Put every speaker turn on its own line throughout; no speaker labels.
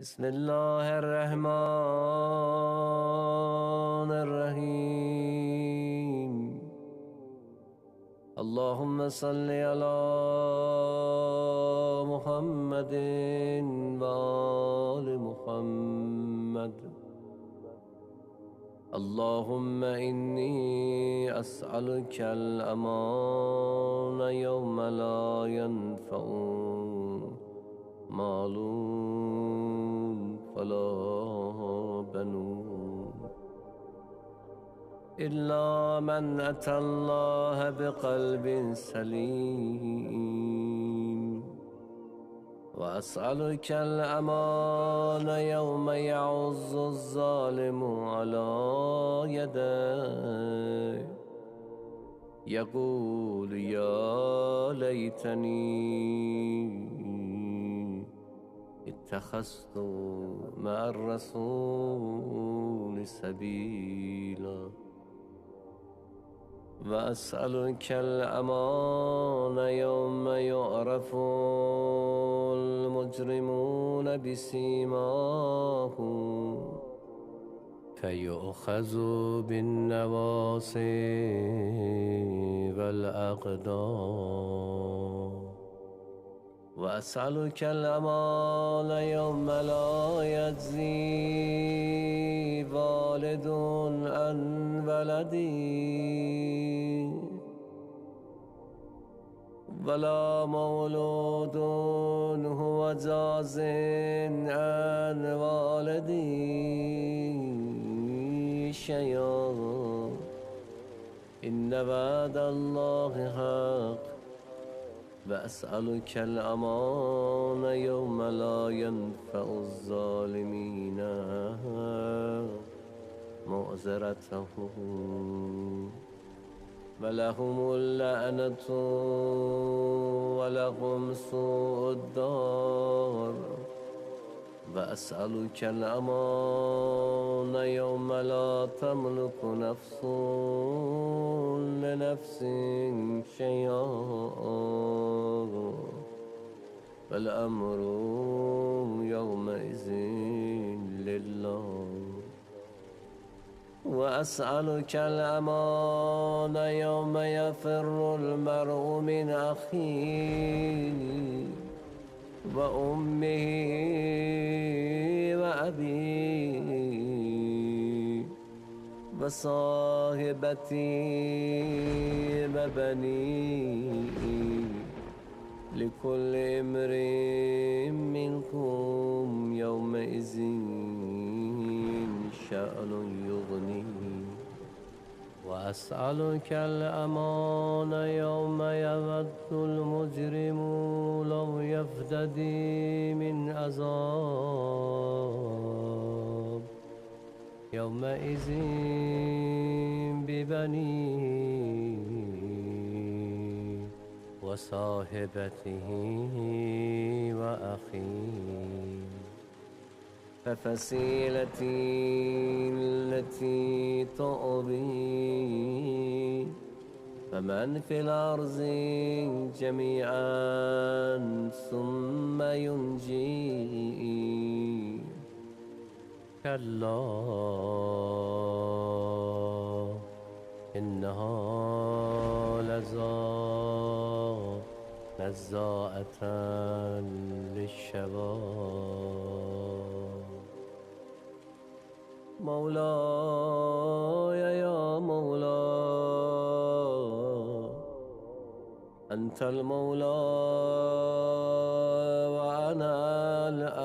بسم الله الرحمن الرحيم. اللهم صل على محمد وآل محمد. اللهم إني أسألك الأمان يوم لا ينفع مال ولا بنون إلا من أتى الله بقلب سليم. وأسألك الأمان يوم يعز الظالم على يديه يقول يا ليتني اتخذت مع الرسول سبيلا. وأسألك الأمان يوم يعرف المجرمون بسيماهم فيؤخذ بالنواصي والأقدام. وأسألك الأمان يوم لا يجزي والد عن ولده ولا مولود هو جاز عن والده شيئا. إن وعد الله حق. وأسألك الأمان يوم لا ينفع الظالمين معذرتهم ولهم اللعنة ولهم سوء الدار. وأسألك الأمان يوم لا تملك نفس لنفس شيئا والأمر يومئذ لله. وأسألك الأمان يوم يفر المرء من أخيه وأمه وأبيه وصاحبته وبنيه لكل امرئ منكم يومئذ شأن يغنيه. وأسألك الأمان يوم يود المجرم لو يفتدي من عذاب يومئذ ببنيه وصاحبته وأخيه ففصيلتي التي تؤوي. فمن في الأرض جميعا ثم ينجي كلا إنها لظى نزاعة للشوى. مولاي يا مولاي أنت المولى وأنا العبد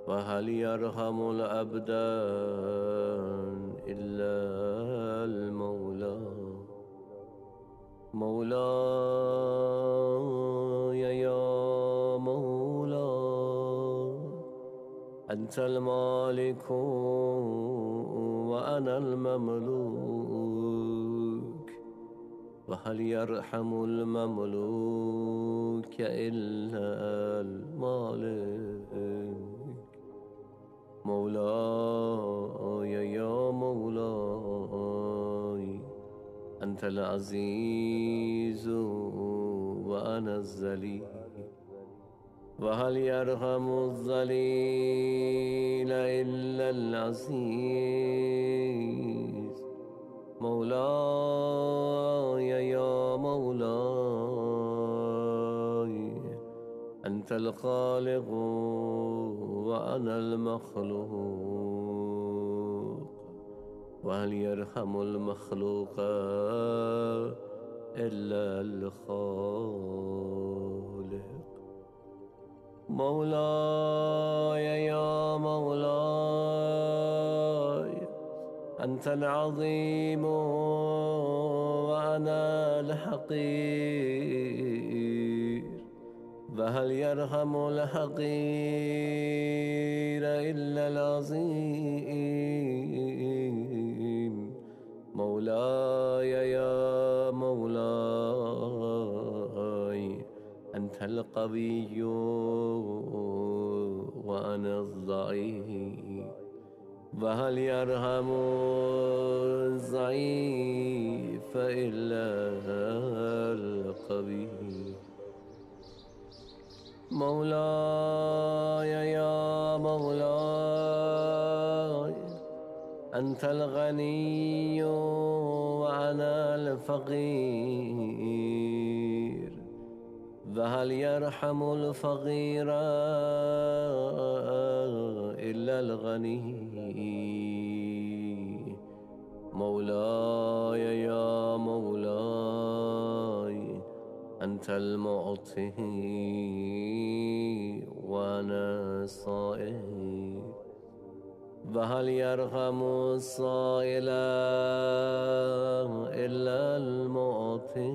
وهل يرحم العبد إلا المولى. مولاي يا مولاي أنت المالك وأنا المملوك وهل يرحم المملوك إلا المالك. مولاي يا مولاي أنت العزيز وأنا الذليل وهل يرحم الذليل إلا العزيز مولاي يا مولاي أنت الخالق وأنا المخلوق وهل يرحم المخلوق إلا الخالق مولاي يا مولاي أنت العظيم وأنا الحقير وهل يرحم الحقير إلا العظيم مولاي يا مولاي أنت القوي وأنا الضعيف وهل يرحم الضعيف إلا القوي مولاي يا مولاي أنت الغني وأنا الفقير وهل يرحم الفقير إلا الغني مولاي يا مولاي أنت المعطي وأنا الصائل وهل يرحم الصائل إلا المعطي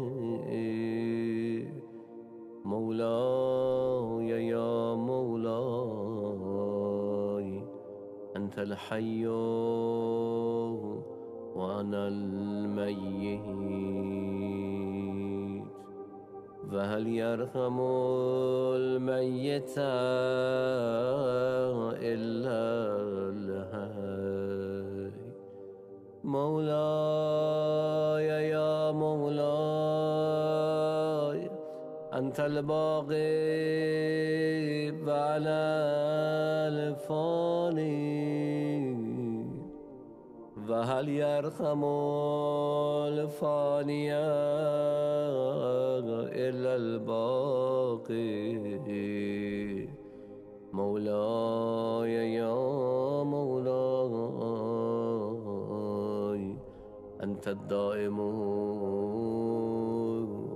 مولاي يا مولاي أنت الحي وأنا الميت وهل يرحم الميت إلا الحي مولاي يا مولاي أنت الباقي وأنا الفاني وهل يرحم الفاني إلا الباقي مولاي يا مولاي أنت الدائم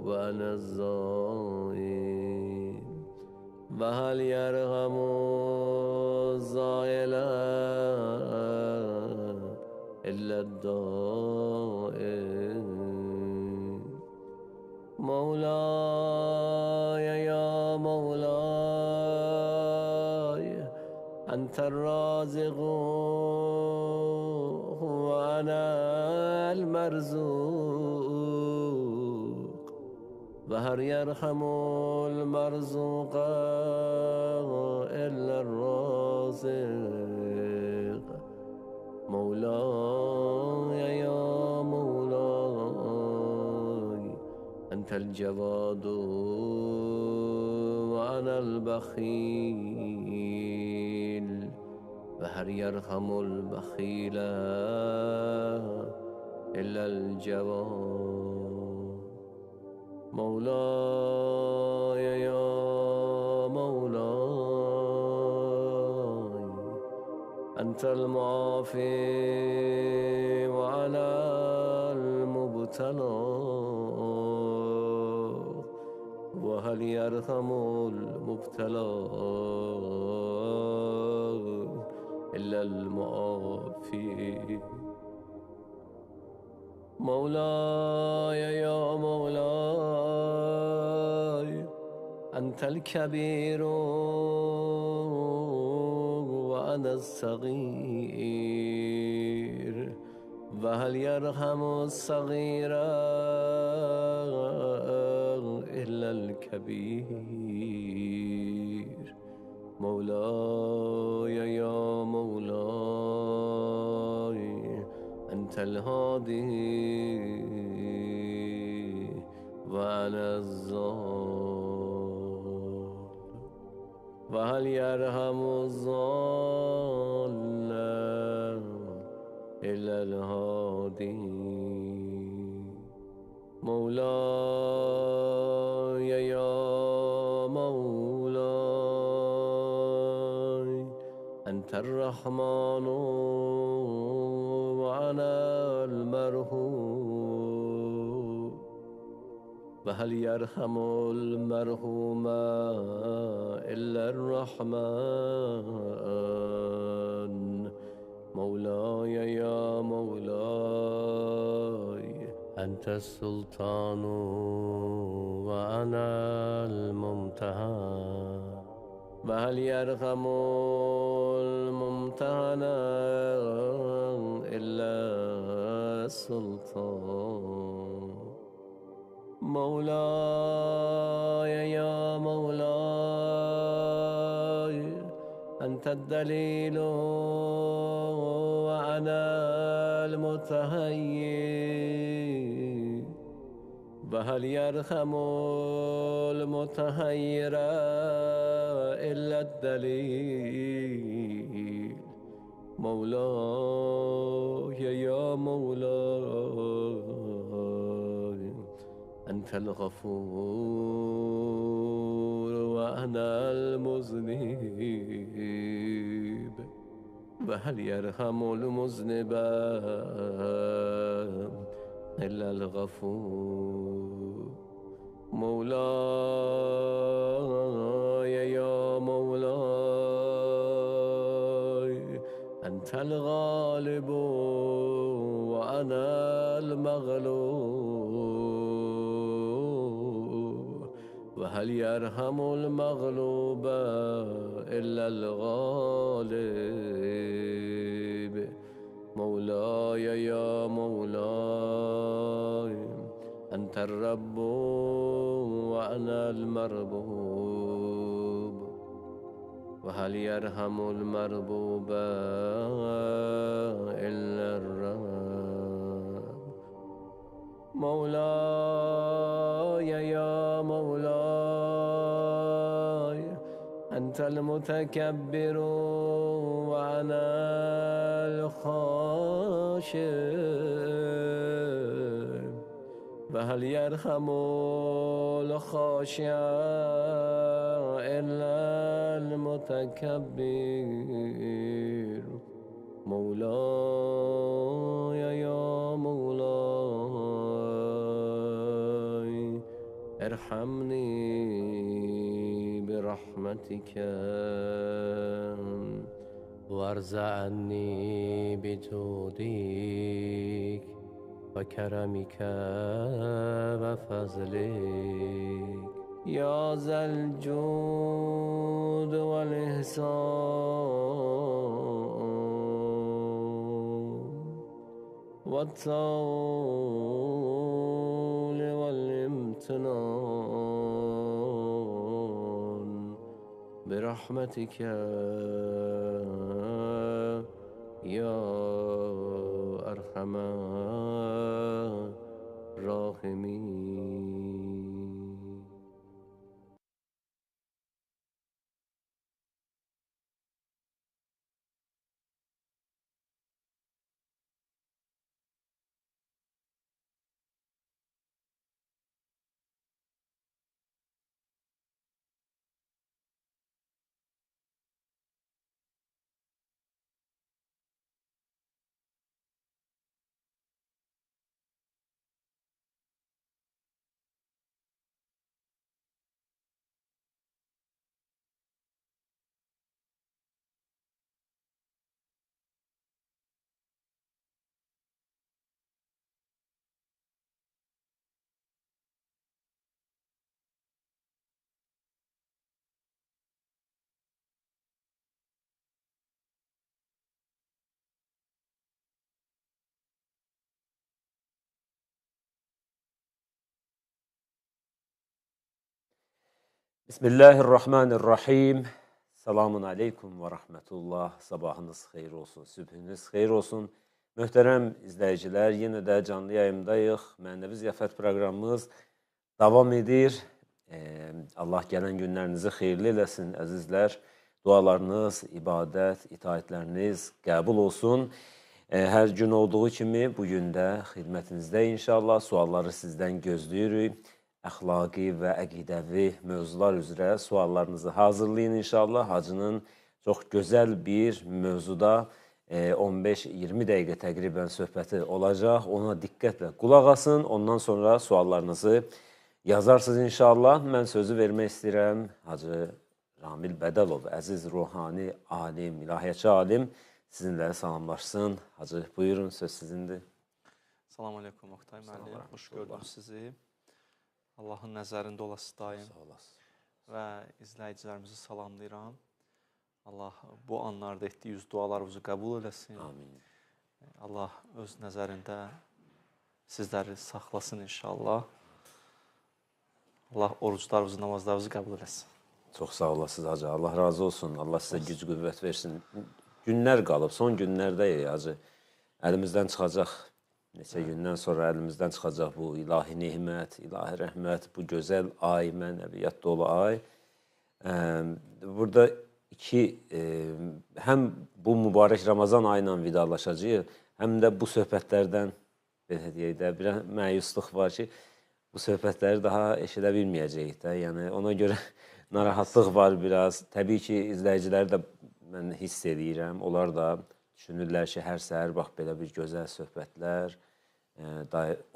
وأنا الزائل وهل يرحم الزائل إلا الدائم مولاي يا مولاي أنت الرازق وأنا المرزوق وهل يرحم المرزوق إلا الرازق مولاي يا مولاي أنت الجواد وأنا البخيل وهل يرحم البخيل إلا الجواد مولاي يا مولاي أنت المعافي وأنا المبتلى وهل يرحم المبتلى إلا المعافي مولاي يا مولاي أنت الكبير وأنا الصغير وهل يرحم الصغير إلا الكبير مولاي يا مولاي أنت الهادي وأنا الضال وهل يرحم الظالم إلا الهادي مولاي يا مولاي أنت الرحمن وأنا المرحوم وهل يرحم المرحوم إلا الرحمن مولاي يا مولاي أنت السلطان وأنا الممتحن وهل يرحم الممتحن إلا السلطان مولاي يا مولاي أنت الدليل وأنا المتهيئ وهل يرحم المتحير إلا الدليل مولاي يا مولاي أنت الغفور وأنا المذنب وهل يرحم المذنب إلا الغفور مولاي يا مولاي أنت الغالب وأنا المغلوب وهل يرحم المغلوب إلا الغالب مولاي يا مولاي أنت الرب وأنا المربوب وهل يرحم المربوب إلا الرب مولاي يا مولاي أنت المتكبر وأنا الخاشع وهل يرحم الخاشع إلا المتكبر مولاي يا مولاي ارحمني برحمتك وارض عني بجودك وكرمك وفضلك يا ذا الجود والإحسان والطول والامتنان برحمتك يا أرحم الراحمين.
Bismillahirrahmanirrahim. Selamun aleyküm ve rahmetullah. Sabahınız xeyir olsun, sübhünüz xeyir olsun. Möhtərəm izləyicilər, yenə də canlı yayımdayıq. Mənəvi ziyafət proqramımız davam edir. Allah gələn günlərinizi xeyirli eləsin, əzizlər. Dualarınız, ibadət, itaətləriniz qəbul olsun. Hər gün olduğu kimi bugün də xidmətinizdə inşallah sualları sizdən gözləyirik. Əxlaqi və əqidəvi mövzular üzrə suallarınızı hazırlayın inşallah. Hacının çox gözəl bir mövzuda 15-20 dəqiqə təqribən söhbəti olacaq. Ona diqqətlə qulaq asın. Ondan sonra suallarınızı yazarsınız inşallah. Mən sözü vermək istəyirəm Hacı Ramil Bədəlov, əziz ruhani alim, ilahiyyatçı alim sizinlə salamlaşsın. Hacı, buyurun, söz sizindir.
Salam aleykum, Oktay müəllim. Xoş gördüm sizi. Allahın nəzərində olasınız daim.
Sağ olasın.
Və izləyicilərimizi salamlayıram. Allah bu anlarda etdiyiniz dualarınızı qəbul eləsin.
Amin.
Allah öz nəzərində sizləri saxlasın inşallah. Allah oruclarınızı, namazlarınızı qəbul eləsin.
Çox sağ olasınız Hacı. Allah razı olsun. Allah sizə güc qüvvət versin. Günlər qalıb, son günlərdəyik Hacı. Əlimizdən çıxacaq, neçə gündən sonra əlimizdən çıxacaq bu ilahi neymət, ilahi rəhmət, bu gözəl ay, mənəviyyat dolu ay. Burada həm bu mübarək Ramazan ayı ilə vidalaşacağıq, həm də bu söhbətlərdən belə deyək də, bir məyusluq var ki, bu söhbətləri daha eşidə bilməyəcəyik də. Yəni ona görə narahatlıq var biraz. Təbii ki, izləyiciləri də mən hiss edirəm. Onlar da düşünürlər ki, hər səhər bax belə bir gözəl söhbətlər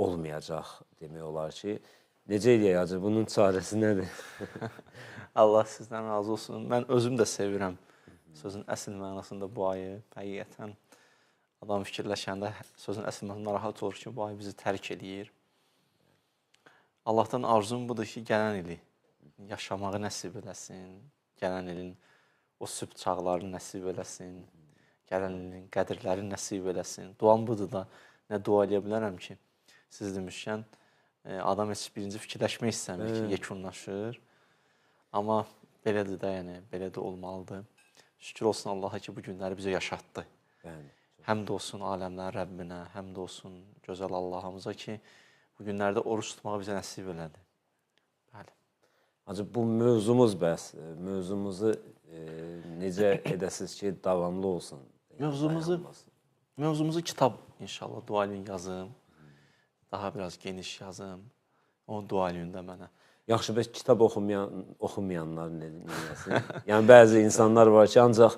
olmayacaq demək olar ki. Necə eləyək Hacı? Bunun çarəsi nədir?
Allah sizdən razı olsun. Mən özüm də sevirəm sözün əsl mənasında bu ayı. Həqiqətən adam fikirləşəndə sözün əsl mənasında narahat olur ki, bu ay bizi tərk eləyir. Allahdan arzum budur ki, gələn ili yaşamağı nəsib eləsin. Gələn ilin o sübh çağlarını nəsib eləsin. Gələn ilin qədirləri nəsib eləsin. Duam budur da, nə dua eləyə bilərəm ki, siz demişkən, adam heç birinci fikirləşmək istəmir ki, yekunlaşır. Amma belədir də, yəni, belə də olmalıdır. Şükür olsun Allaha ki, bu günləri bizə yaşatdı. Həmd olsun aləmlərin Rəbbinə, həmd olsun gözəl Allahımıza ki, bu günlərdə oruç tutmağı bizə nəsib elədi. Bəli.
Hacı, bu mövzumuz bəs, mövzumuzu necə edəsiniz ki, davamlı olsun?
Mövzumuzu kitab inşallah dua eləyin yazım. Daha biraz geniş yazım. O dua eləyin də mənə.
Yaxşı, bəs kitab oxumayanlar neyəsin? Yəni, bəzi insanlar var ki, ancaq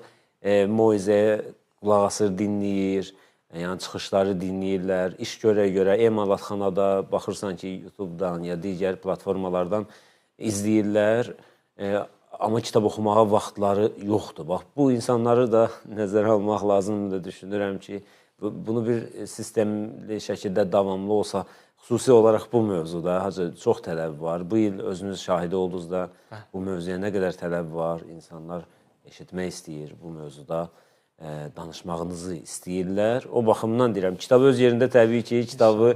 moizəyə qulaq asır, dinləyir, yəni çıxışları dinləyirlər, iş görə, emalatxanada baxırsan ki, YouTube-dan ya digər platformalardan izləyirlər, amma kitab oxumağa vaxtları yoxdur. Bax, bu insanları da nəzərə almaq lazımdır, düşünürəm ki, bunu bir sistemli şəkildə davamlı olsa, xüsusi olaraq bu mövzuda Hacı çox tələb var. Bu il özünüz şahidi oldunuz da bu mövzuya nə qədər tələb var. İnsanlar eşitmək istəyir bu mövzuda, danışmağınızı istəyirlər. O baxımdan deyirəm, kitab öz yerində təbii ki, kitabı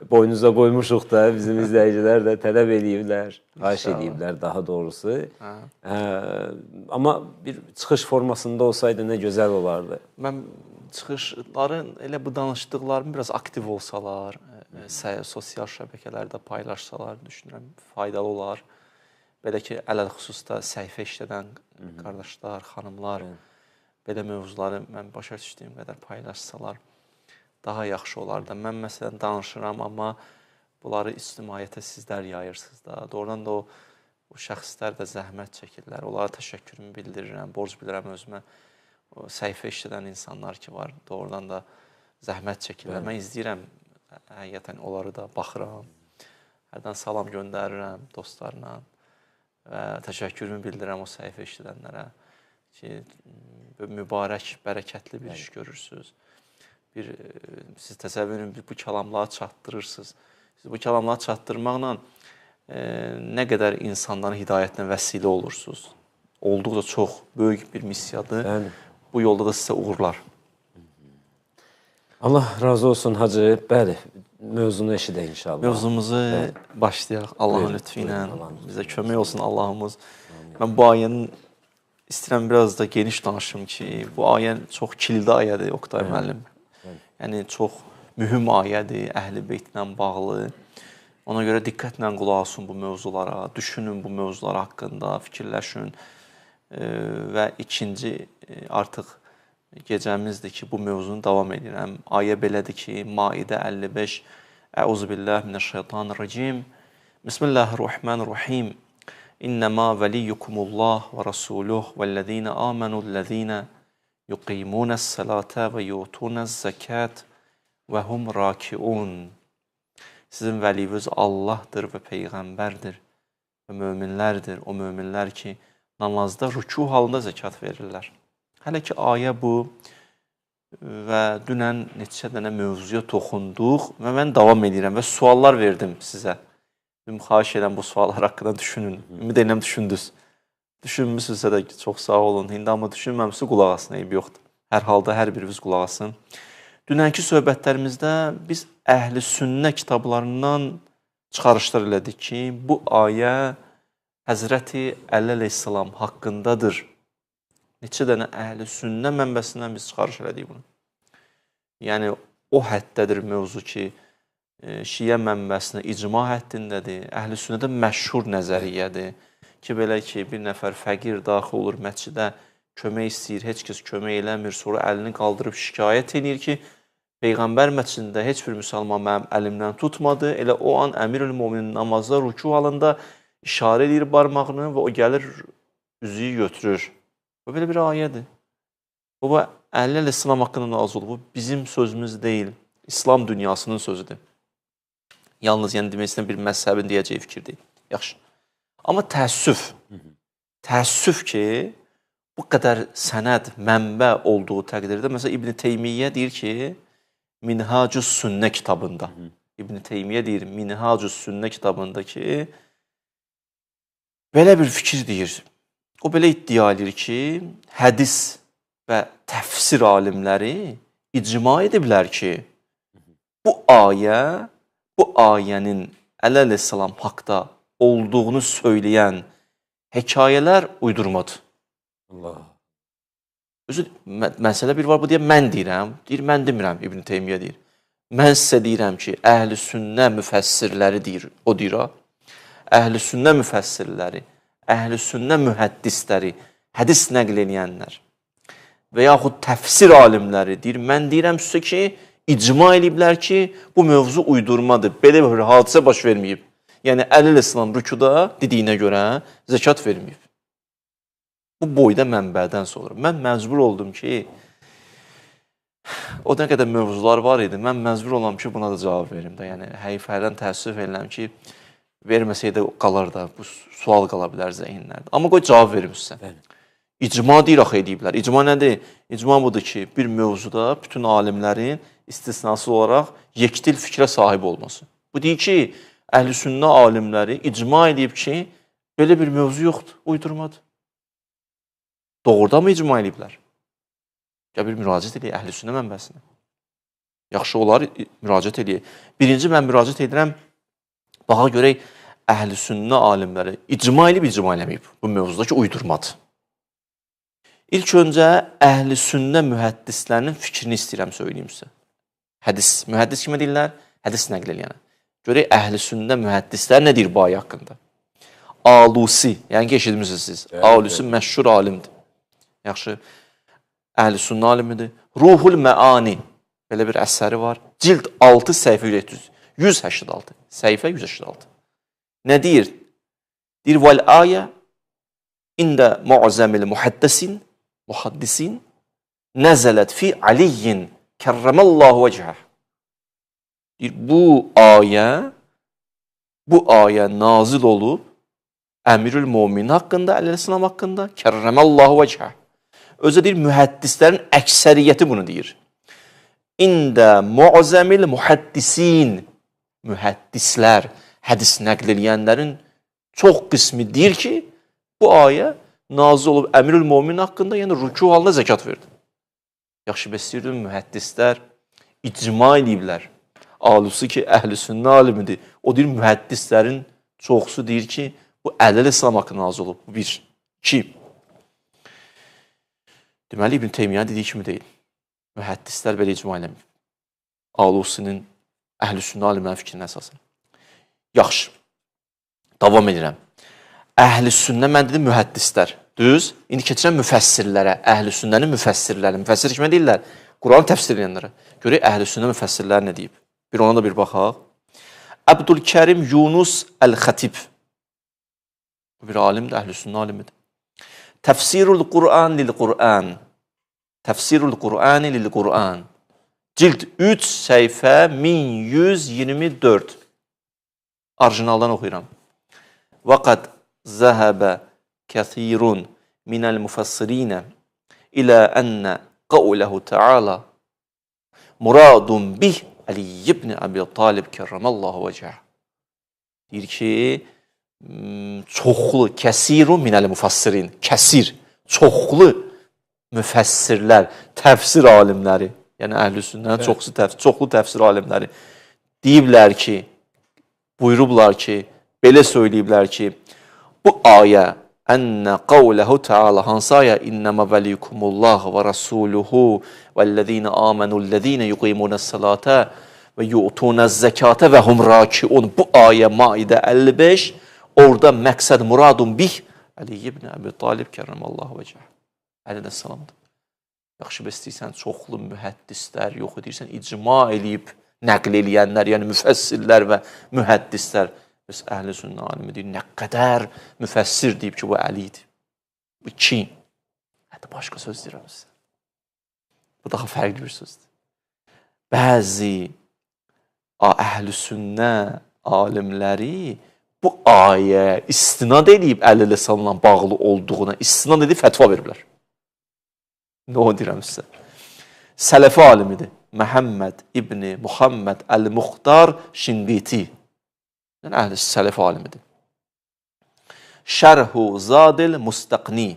boynunuza qoymuşuq da, bizim izləyicilər də tələb ediblər, xahiş ediblər daha doğrusu. Amma bir çıxış formasında olsaydı nə gözəl olardı.
Mən çıxışların, elə bu danışdıqlarım biraz aktiv olsalar, sosial şəbəkələrdə paylaşsalar, düşünürəm, faydalı olar. Belə ki, ələl xüsusda səhifə işlədən qardaşlar, xanımlar, belə mövzuları mən başa düşdüyüm qədər paylaşsalar, daha yaxşı olar da. Mən məsələn danışıram, amma bunları ictimaiyyətə sizlər yayırsınız da. Doğrudan da o şəxslər də zəhmət çəkirlər. Onlara təşəkkürümü bildirirəm, borc bilirəm özümə. O səhifə işlədən insanlar ki var, doğrudan da zəhmət çəkirlər. Mən izləyirəm, həqiqətən onları da baxıram. Hərdən salam göndərirəm dostlarla və təşəkkürümü bildirirəm o səhifə işlədənlərə ki, mübarək, bərəkətli bir iş görürsünüz. Siz təsəvvür edin, bu kəlamları çatdırırsınız. Siz bu kəlamları çatdırmaqla nə qədər insanların hidayətinə vəsilə olursunuz. Olduqca çox böyük bir missiyadır. Bu yolda da sizə uğurlar.
Allah razı olsun Hacı. Bəli, mövzunu eşidək inşallah.
Mövzumuzu başlayaq Allahın lütfü ilə. Bizə kömək olsun Allahımız. Mən bu ayənin istəyirəm biraz da geniş danışım ki, bu ayə çox kilidi ayədir Oktay müəllim. Yəni çox mühüm ayədir, Əhl-i Beytlə bağlı. Ona görə diqqətlə qulaq asın bu mövzulara, düşünün bu mövzular haqqında, fikirləşin. Və ikinci artıq gecəmizdir ki, bu mövzunu davam edirəm. Ayə belədir ki, Maidə 55 Əuzubillahi minəşşeytanirracim. Bismillahirrahmanirrahim. İnnəmā veliyyukumullah və rasuluh vəllezîne âmenullezîne yuqîmûne's-salâte və yu'tûne'z-zekât və hum râkiûn. Sizin vəliyiniz Allahdır və peyğəmbərdir və möminlərdir. O möminlər ki, namazda rükû halında zəkat verirlər. Hələ ki ayə bu və dünən neçə dənə mövzuya toxunduq və mən davam edirəm və suallar verdim sizə. Xahiş edirəm bu suallar haqqında düşünün. Ümid edirəm düşündünüz. Düşünmüsünüzsə də çox sağ olun. İndi amma düşünməmişsiniz, qulaq asın, eybi yoxdur. Hər halda hər biriniz qulaq asın. Dünənki söhbətlərimizdə biz Əhl-i Sünnə kitablarından çıxarışlar elədik ki, bu ayə Həzrəti Əli əleyhissalam haqqındadır. Neçə dənə Əhl-i Sünnə mənbəsindən biz çıxarış elədik bunu. Yəni, o həddədir mövzu ki, Şiə mənbəsinə icma həddindədir. Əhl-i Sünnədə məşhur nəzəriyyədir ki, belə ki, bir nəfər fəqir daxil olur məscidə, kömək istəyir, heç kəs kömək eləmir, sonra əlini qaldırıb şikayət edir ki, Peyğəmbər məscidində heç bir müsəlman mənim əlimdən tutmadı. Elə o an Əmirül-Möminin namazda rükû halında işarə edir barmağını və o gəlir, üzüyü götürür. Bu belə bir ayədir. Bu, Əli əleyhissalam haqqında nazil olub. Bu, bizim sözümüz deyil. İslam dünyasının sözüdür. Yalnız, yəni demək istəyən bir məzhəbin deyəcəyi fikir deyil. Yaxşı. Amma təəssüf ki, bu qədər sənəd, mənbə olduğu təqdirdə, məsələn, İbn Teymiyyə deyir ki, Minhacus Sünnə kitabında, İbn Teymiyyə deyir, Minhacus Sünnə kitabında ki, belə bir fikir deyir. O belə iddia edir ki, hədis və təfsir alimləri icma ediblər ki, bu ayənin Əli əleyhissalam haqda olduğunu söyləyən hekayələr uydurmadır.
Allah.
Özü, məsələ bir var, bu deyir, mən deyirəm. Deyir, mən demirəm, İbn Teymiyyə deyir. Mən sizə deyirəm ki, Əhl-i Sünnə müfəssirləri deyir, o deyir ha. Əhl-i Sünnə müfəssirləri, Əhl-i Sünnə mühəddisləri, hədis nəql edənlər və yaxud təfsir alimləri deyir, mən deyirəm sizə ki, icma ediblər ki, bu mövzu uydurmadır, belə bir hadisə baş verməyib. Yəni, Əli əleyhissalam rükuda dediyinə görə zəkat verməyib. Bu boyda mənbədən sonra. Mən məcbur oldum ki, o nə qədər mövzular var idi, mən məcbur olam ki, buna da cavab verim də. Yəni, həqiqətən təəssüf edirəm ki, verməsəydə qalar da, bu sual qala bilər zehinlərdə. Amma qoy cavab verim sizə. İcma deyir, axı ediblər. İcma nədir? İcma budur ki, bir mövzuda bütün alimlərin istisnasız olaraq yekdil fikrə sahib olması. Bu deyir ki, Əhl-i Sünnə alimləri icma edib ki, belə bir mövzu yoxdur, uydurmadır. Doğrudan mı icma ediblər? Gəl bir müraciət edək Əhl-i Sünnə mənbəsinə. Yaxşı olar, müraciət edək. Birinci mən müraciət edirəm, baxa görək Əhl-i Sünnə alimləri icma edib, icma eləməyib. Bu mövzuda ki, uydurmadır. İlk öncə Əhl-i Sünnə mühəddislərinin fikrini istəyirəm söyləyim sizə. Mühəddis kimi deyirlər? Hədis nəql eləyənə. Görək Əhl-i Sünnə mühəddislər nə deyir bu ayə haqqında? Alusi, yəni ki, eşitmişsiniz siz. Alusi məşhur alimdir. Yaxşı, Əhl-i Sünnə alimidir. Ruhul Məani, belə bir əsəri var. Cild 6, səhifə 186. Səhifə 186. Nə deyir? Deyir, vəl-ayə ində mu'zəmil muhaddisin nəzələt fi aliyyin kərrəməllahu vəcəhə. Deyir, bu ayə nazil olub Əmirül-Mömin haqqında, Əli əleyhissalam haqqında kərrəməllahu vəcəhə. Özə deyir, mühəddislərin əksəriyyəti bunu deyir. İndə mu'zəmil muhaddisin, mühəddislər, hədis nəql edənlərin çox qismi deyir ki, bu ayə nazil olub Əmirül-Mömin haqqında, yəni rükû halında zəkat verdi. Yaxşı, bəs istəyirdim, mühəddislər icma ediblər. Alusi ki, Əhl-i Sünnə alimidir. O deyir, mühəddislərin çoxusu deyir ki, bu Əli əleyhissalam haqqında nazil olub. Bu bir. 2. Deməli, İbn Teymiyyə dediyi kimi deyil. Mühəddislər belə icma eləmir. Alusinin, Əhl-i Sünnə alimlərin fikrinə əsasən. Yaxşı. Davam edirəm. Əhl-i sünnə, mən dedim mühəddislər. Düz? İndi keçirəm müfəssirlərə. Əhl-i sünnənin müfəssirləri. Müfəssir kimə deyirlər? Quranı təfsir edənlərə. Görək əhl-i sünnə müfəssirləri nə deyib? Bir ona da bir baxaq. Əbdülkərim Yunus Əl-Xətib. Bu bir alimdir, əhl-i sünnə alimidir. Təfsirul Qur'an lil-Qur'an. Təfsirul Qur'ani lil-Qur'an. Cild 3, səhifə 1124. Orijinaldan oxuyuram. Vaqad zəhəbə kəthirun minəl müfəssirinə ilə ənə qavləhu təala muradun bih Əli ibn Əbi Talib kərramallahu vəcəh. Deyir ki, çoxlu, kəsirun minəl müfəssirin, kəsir, çoxlu müfəssirlər, təfsir alimləri, yəni əhl-i sünnənin çoxlu təfsir alimləri deyiblər ki, buyurublar ki, belə söyləyiblər ki, bu ayə ənnə qavləhu təala, hansı ayə? İnnəmə vəlikumullah və rasuluhu vəl-ləzīnə amenu'l-ləzīnə yuqimunəs-salətə və yu'tunəz-zəkatə və hum rakiun. Bu ayə Maidə 55, orada məqsəd muradun bih Əli ibn Əbi Talib kərramallahu vəcəh. Əleyhissalamdır. Yaxşı, bəs istəyirsən çoxlu mühəddislər, yox edirsən icma eləyib nəql eləyənlər, yəni müfəssirlər və mühəddislər. Bəs əhl-i sünnə alimi deyir, nə qədər müfəssir deyib ki, bu Əlidir. Bu kim? Hətta başqa söz deyirəm sizə. Bu daha fərqli bir sözdür. Bəzi əhl-i sünnə alimləri bu ayə istinad edib Əleyhissalamla bağlı olduğuna istinad edib fətva veriblər. Nə o deyirəm sizə? Sələfi alimidir. Məhəmməd ibn Muhammed Əl-Muxtar Şinqiti. Yəni, əhl-i sələfi alimidir. Şərhu Zadil Mustaqni.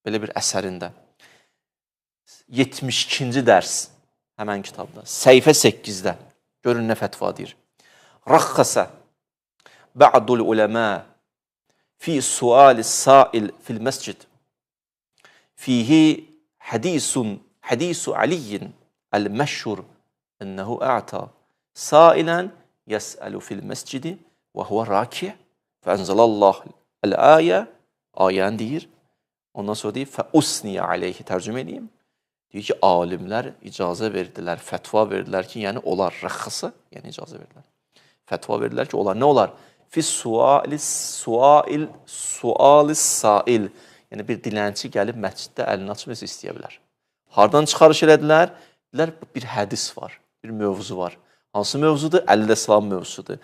Belə bir əsərində. 72-ci dərs həmən kitabda. Səhifə 8-də. Görün nə fətva deyir. Raxxəsə ba'dul uləmə fi sualis sail fil məscid. Fihi hadisu Aliyin el-məşhur ənəhu a'ta sailən yəsəlu fil məscidi və huvə raki fəənzəlallahu el-ayə ayəni deyir. Ondan sonra deyir fəusniyə aleyhi tərcümə edeyim. Deyir ki, alimlər icazə verdilər, fətva verdilər ki, yəni onlar rəxxəsə, yəni icazə verdilər. Fətva verdilər ki, onlar nə olar? Fi sualis sail. Yəni bir dilənçi gəlib məsciddə əlini açıb nəsə istəyə bilər. Hardan çıxarış elədilər? Dedilər, bir hədis var, bir mövzu var. Hansı mövzudur? Əleyhissalam mövzusudur.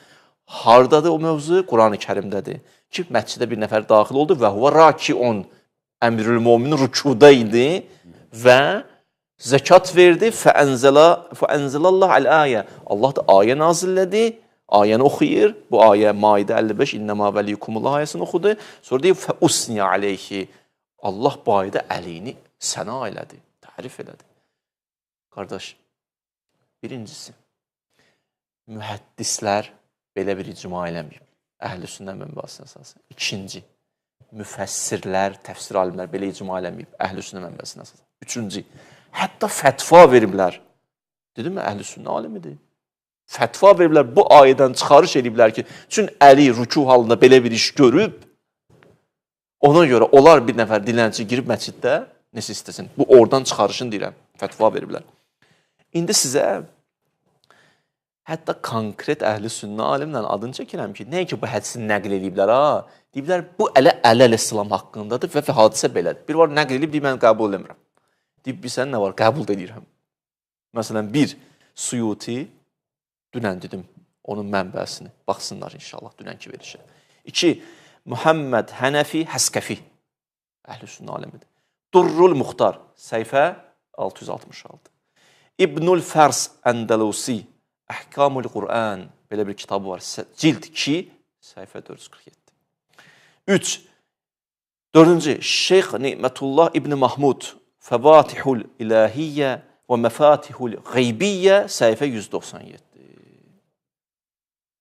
Hardadır o mövzu? Qurani Kərimdədir. Ki, məscidə bir nəfər daxil oldu və huvə rakiun. Əmirül-Möminin rükuda idi və zəkat verdi. Fəənzəlallah əl-ayə. Allah da ayə nazillədi. Ayəni oxuyur. Bu ayə Maidə 55, İnnəmə vəlikumullah ayəsini oxudu. Sonra deyir, fəusniyə aleyhi. Allah bu ayədə əlini səna elədi, tərif elədi. Qardaş, birincisi, mühəddislər belə bir icma eləməyib. Əhl-i sünnə mənbəsinin əsası. İkinci, müfəssirlər, təfsir alimlər belə icma eləməyib. Əhl-i sünnə mənbəsinin əsası. Üçüncü, hətta fətva veriblər. Dedim mi, əhl-i sünnə alimidir. Fətva veriblər, bu ayədən çıxarış ediblər ki, çünki Əli rüku halında belə bir iş görüb, ona görə onlar bir nəfər dilənçi girib məsciddə, nəsə istəsin. Bu, oradan çıxarışın deyirəm, fətva veriblər. İndi sizə hətta konkret əhl-i sünnə alimlə adını çəkirəm ki, nəyə ki, bu hədisini nəql ediblər, deyiblər, bu Əleyhissalam haqqındadır və hadisə belədir. Bir var, nəql edib, deyib, mən qəbul edirəm. Deyib, bir sən nə var, qəbul edirəm. Məsələn, bir, Suyuti, dünən dedim, onun mənbəsini, baxsınlar inşallah, dünənki verişə. 2, Muhammed Hənəfi Həskəfi, əhl-i sünnə alimidir. Durrul Muxtar, səhifə 666. İbnül Fərs Əndəlusi, Əhkamul Qur'an, belə bir kitabı var, cild 2, səhifə 447. 3, 4-cü, Şeyx Nimətullah İbn Mahmud, Fəvatihul İlahiyyə və Məfatihul Qeybiyyə, səhifə 197.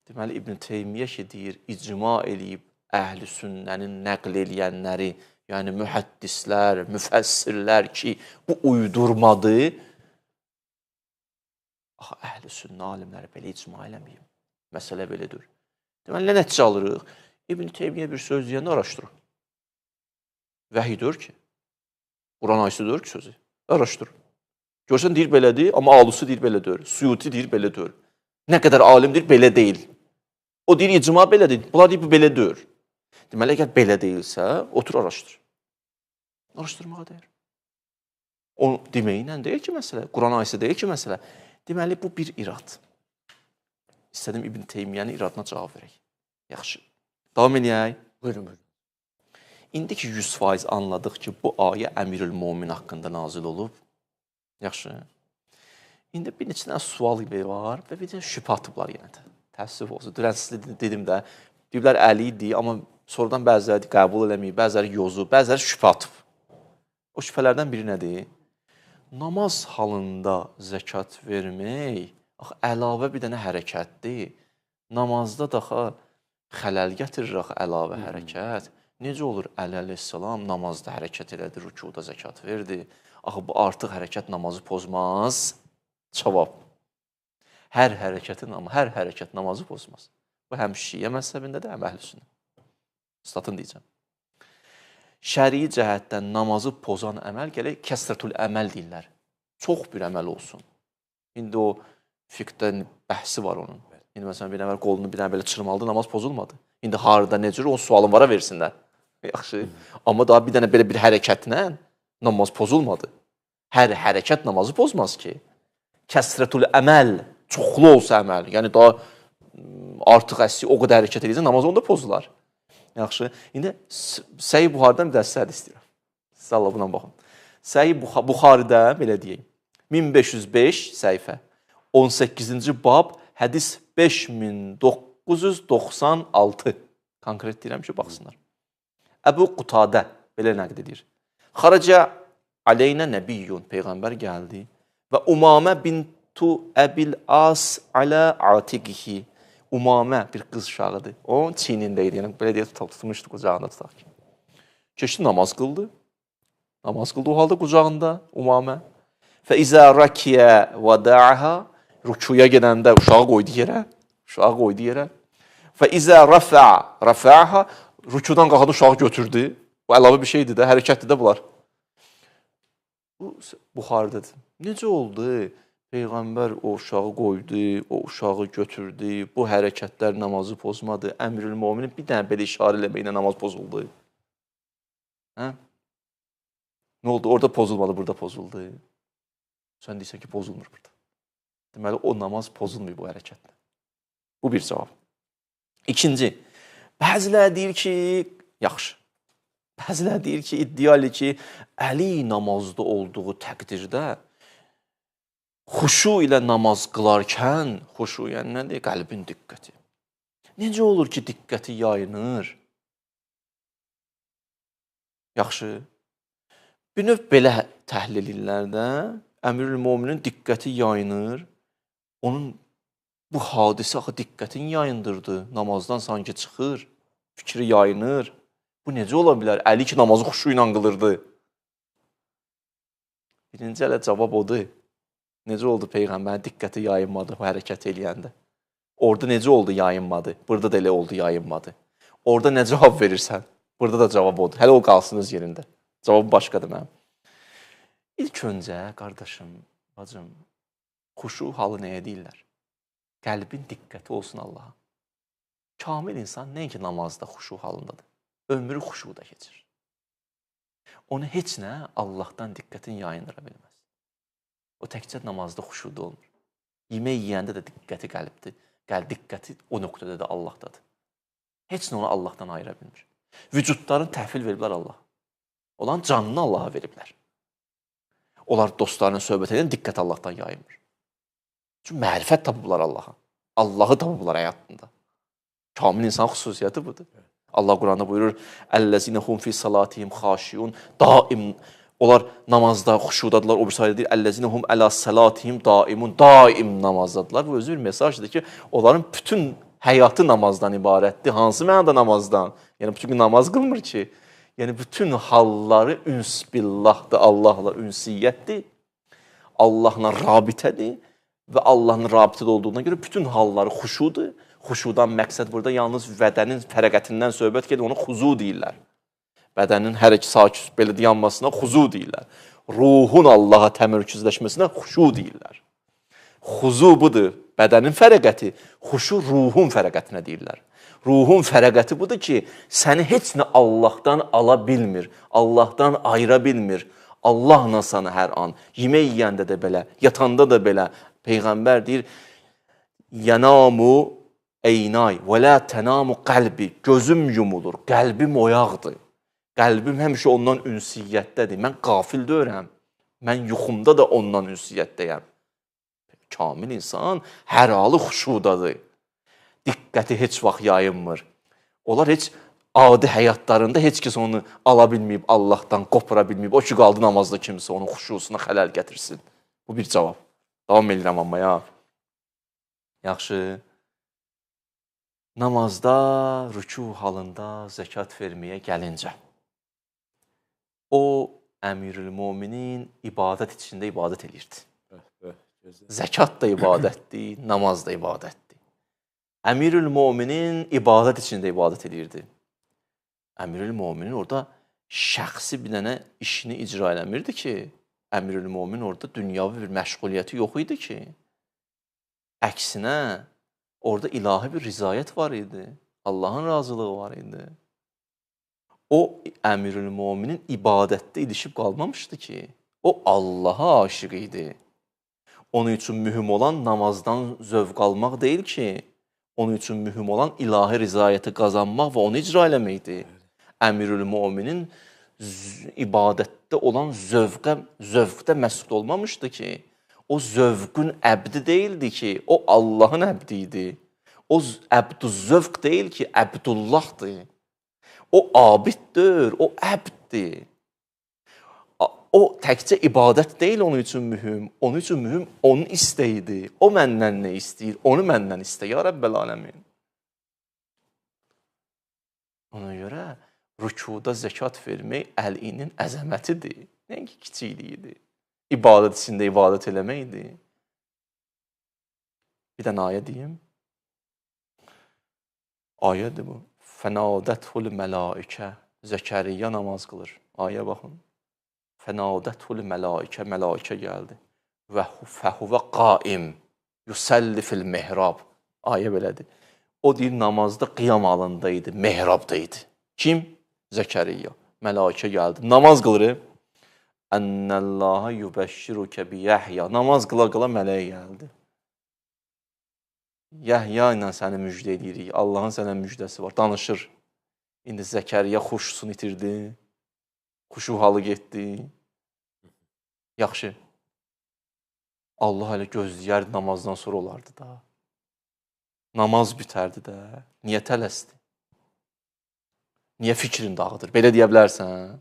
Deməli, İbn Teymiyyə ki, deyir, icma eləyib əhl-i sünnənin nəql eləyənləri, yəni mühəddislər, müfəssirlər ki, bu uydurmadır. Əhl-i sünnə alimləri belə icma eləməyib. Məsələ belədir. Deməli, nə nəticə alırıq? İbn Teymiyyə bir söz deyəndə araşdırın. Vəhiy deyir ki, Quran ayəsi deyir ki, sözü. Araşdırın. Görsən deyir belədir, amma Alusi deyir belə deyir. Suyuti deyir belə deyir. Nə qədər alim deyir belə deyil. O deyir icma belədir. Bunlar deyir bu belə deyir. Deməli, əgər belə deyilsə, otur araşdır. Araşdırmağa dəyər. O deməklə deyil ki, məsələ. Quran ayəsi deyil ki, məsələ. Deməli, bu bir irad. İstədim İbn Teymiyyənin iradına cavab verək. Yaxşı. Davam edək.
Buyurun, buyurun.
İndi ki 100% anladıq ki, bu ayə Əmirül Mömin haqqında nazil olub. Yaxşı. İndi bir neçə dənə sual var və bir də şübhə atıblar yenə də. Təəssüf olsun. Dünən sizə dedim də, deyiblər Əli idi, amma sonradan bəziləri qəbul eləməyib, bəziləri yozub, bəziləri şübhə atıb. O şübhələrdən biri nədir? Namaz halında zəkat vermək əlavə bir dənə hərəkətdir. Namazda daha xələl gətirir axı əlavə hərəkət. Necə olur Əli əleyhissalam namazda hərəkət elədi, rükuda zəkat verdi. Axı bu artıq hərəkət namazı pozmaz. Cavab. Hər hərəkət namazı pozmaz. Bu həm Şiə məzhəbindədir, həm Əhl-i-Sünnə. Statın deyəcəm. Şərii cəhətdən namazı pozan əməl gələk kəsrətül əməl deyirlər. Çox bir əməl olsun. İndi o fiqhdə bəhsi var onun. İndi məsələn bir əməl qolunu bir dənə belə çırmaldı, namaz pozulmadı. İndi harda necə o sualın vara versinlər. Yaxşı. Amma daha bir dənə belə bir hərəkətlə namaz pozulmadı. Hər hərəkət namazı pozmaz ki. Kəsrətül əməl, çoxlu olsa əməl, yəni daha artıq əsli o qədər hərəkət edirsə namaz onda pozular. Yaxşı. İndi Səhih Buxaridən bir dəstə hədis istəyirəm. Siz Allah buna baxın. Səhih Buxaridə belə deyək. 1505 səhifə. 18-ci bab, hədis 5996. Konkret deyirəm ki, baxsınlar. Əbu Qutadə belə nəqd edir. Xaracə aleynə nəbiyyun, peyğəmbər gəldi və Umamə bintu Əbil As alə atiqihi. Umamə bir qız uşağıdır. O çiynində idi, yəni belə deyə tutmuşdu qucağında tutaq ki. Keçdi namaz qıldı. Namaz qıldı o halda qucağında Umamə. Fə izə rakiyə və da'aha, rükuya gedəndə uşağı qoydu yerə. Fə izə rafa'aha, rükudan qalxanda uşağı götürdü. Bu əlavə bir şeydir də, hərəkətdir də bunlar. Bu Buxarıdadır. Necə oldu? Peyğəmbər o uşağı qoydu, o uşağı götürdü. Bu hərəkətlər namazı pozmadı. Əmirül Möminin bir dənə belə işarə eləməklə namaz pozuldu. Hə? Nə oldu? Orada pozulmadı, burada pozuldu. Sən deyirsən ki, pozulmur burada. Deməli, o namaz pozulmuyor bu hərəkətlə. Bu bir cavab. İkinci, bəzilər deyir ki, yaxşı. Bəzilər deyir ki, iddialı ki, Əli namazda olduğu təqdirdə xuşu ilə namaz qılarkən, xuşu yəni nədir? Qəlbin diqqəti. Necə olur ki, diqqəti yayınır? Yaxşı. Bir növ belə təhlillərdə Əmirül Möminin diqqəti yayınır. Onun bu hadisə axı diqqətin yayındırdı. Namazdan sanki çıxır, fikri yayınır. Bu necə ola bilər? Əli ki, namazı xuşu ilə qılırdı. Birinci ələ cavab odur. Necə oldu Peyğəmbərin diqqəti yayınmadı bu hərəkət eləyəndə? Orada necə oldu yayınmadı? Burada da elə oldu yayınmadı. Orada nə cavab verirsən? Burada da cavab odur. Hələ o qalsın öz yerində. Cavabı başqadır mənim. İlk öncə, qardaşım, bacım, xuşu halı nəyə deyirlər? Qəlbin diqqəti olsun Allaha. Kamil insan nəinki namazda xuşu halındadır. Ömrü xuşuda keçir. Onu heç nə Allahdan diqqətin yayındıra bilməz. O təkcə namazda xuşuda olmur. Yemək yeyəndə də diqqəti qəlbdir. Diqqəti o nöqtədə də Allahdadır. Heç nə onu Allahdan ayıra bilmir. Vücudlarını təhvil veriblər Allah. Olan canını Allaha veriblər. Onlar dostlarının söhbət edən diqqət Allahdan yayınmır. Çünki mərifət tapıblar Allaha. Allahı tapıblar həyatında. Kamil insan xüsusiyyəti budur. Allah Quranda buyurur: "Əlləzinəhum fi salatihim xaşiyun." Daim onlar namazda xuşudadılar. O bir sayədə deyir: "Əlləzinəhum əla salatihim daimun." Daim namazdadılar. Bu özü bir mesajdır ki, onların bütün həyatı namazdan ibarətdir. Hansı mənada namazdan? Yəni bütün gün namaz qılmır ki. Yəni bütün halları üns billahdır, Allahla ünsiyyətdir. Allahla rabitədir və Allahın rabitədə olduğuna görə bütün halları xuşudur. Xuşudan məqsəd burada yalnız bədənin fəraqətindən söhbət gedir, ona xuzu deyirlər. Bədənin hər iki sakit belə dayanmasına xuzu deyirlər. Ruhun Allaha təmərküzləşməsinə xuşu deyirlər. Xuzu budur, bədənin fəraqəti, xuşu ruhun fəraqətinə deyirlər. Ruhun fəraqəti budur ki, səni heç nə Allahdan ala bilmir, Allahdan ayıra bilmir. Allahla sana hər an, yemək yeyəndə də belə, yatanda da belə. Peyğəmbər deyir, yanamu eynay və la tenamu qəlbi, gözüm yumulur, qəlbim oyaqdır. Qəlbim həmişə ondan ünsiyyətdədir. Mən qafil deyirəm, mən yuxumda da ondan ünsiyyətdəyəm. Kamil insan hər halı xuşudadır. Diqqəti heç vaxt yayınmır. Onlar heç adi həyatlarında heç kəs onu ala bilməyib, Allahdan qopara bilməyib. O ki, qaldı namazda kimsə onun xuşusuna xələl gətirsin. Bu bir cavab. Davam edirəm amma ya. Yaxşı. Namazda, rükû halında zəkat verməyə gəlincə. O, Əmirül-Möminin ibadət içində ibadət edirdi. Zəkat da ibadətdir, namaz da ibadətdir. Əmirül-Möminin ibadət içində ibadət edirdi. Əmirül-Möminin orada şəxsi bir dənə işini icra eləmirdi ki, Əmirül-Mömin orada dünyavi bir məşğuliyyəti yox idi ki, əksinə orada ilahi bir rizayət var idi, Allahın razılığı var idi. O, Əmirül-Möminin ibadətdə ilişib qalmamışdı ki, o Allaha aşiq idi. Onun üçün mühüm olan namazdan zövq almaq deyil ki, onun üçün mühüm olan ilahi rizayəti qazanmaq və onu icra eləməkdir. Əmirül-Möminin ibadətdə olan zövqdə məsud olmamışdı ki, o zövqün əbdi deyildi ki, o Allahın əbdi idi. O əbdü-zövq deyil ki, əbdullahdır. O abiddir, o əbddir. O təkcə ibadət deyil onun üçün mühüm. Onun üçün mühüm onun istəyidir. O məndən nə istəyir? Onu məndən istəyir. Ya Rəbbəl aləmin. Ona görə rükuda zəkat vermək əlinin əzəmətidir. Nəinki kiçikliyidir. İbadət içində ibadət eləməkdir. Bir dənə ayə deyim. Ayədir bu. Fənadəthul məlaikə. Zəkəriyyə namaz qılır. Ayə baxın. Fənadəthul məlaikə. Məlaikə gəldi. Və fəhuvə qaim. Yusəlli fil mehrab. Ayə belədir. O deyir, namazda qiyam halındaydı, mehrabdaydı. Kim? Zəkəriyyə. Məlaikə gəldi. Namaz qılır. Ənəllaha yubəşşirukə bi Yəhya. Namaz qıla-qıla mələk gəldi. Yəhya ilə səni müjdə edirik. Allahın sənə müjdəsi var. Danışır. İndi Zəkəriyyə xuşusunu itirdi. Xuşu halı getdi. Yaxşı. Allah hələ gözləyərdi namazdan sonra olardı da. Namaz bitərdi də. Niyə tələsdi? Niyə fikrin dağıdır? Belə deyə bilərsən.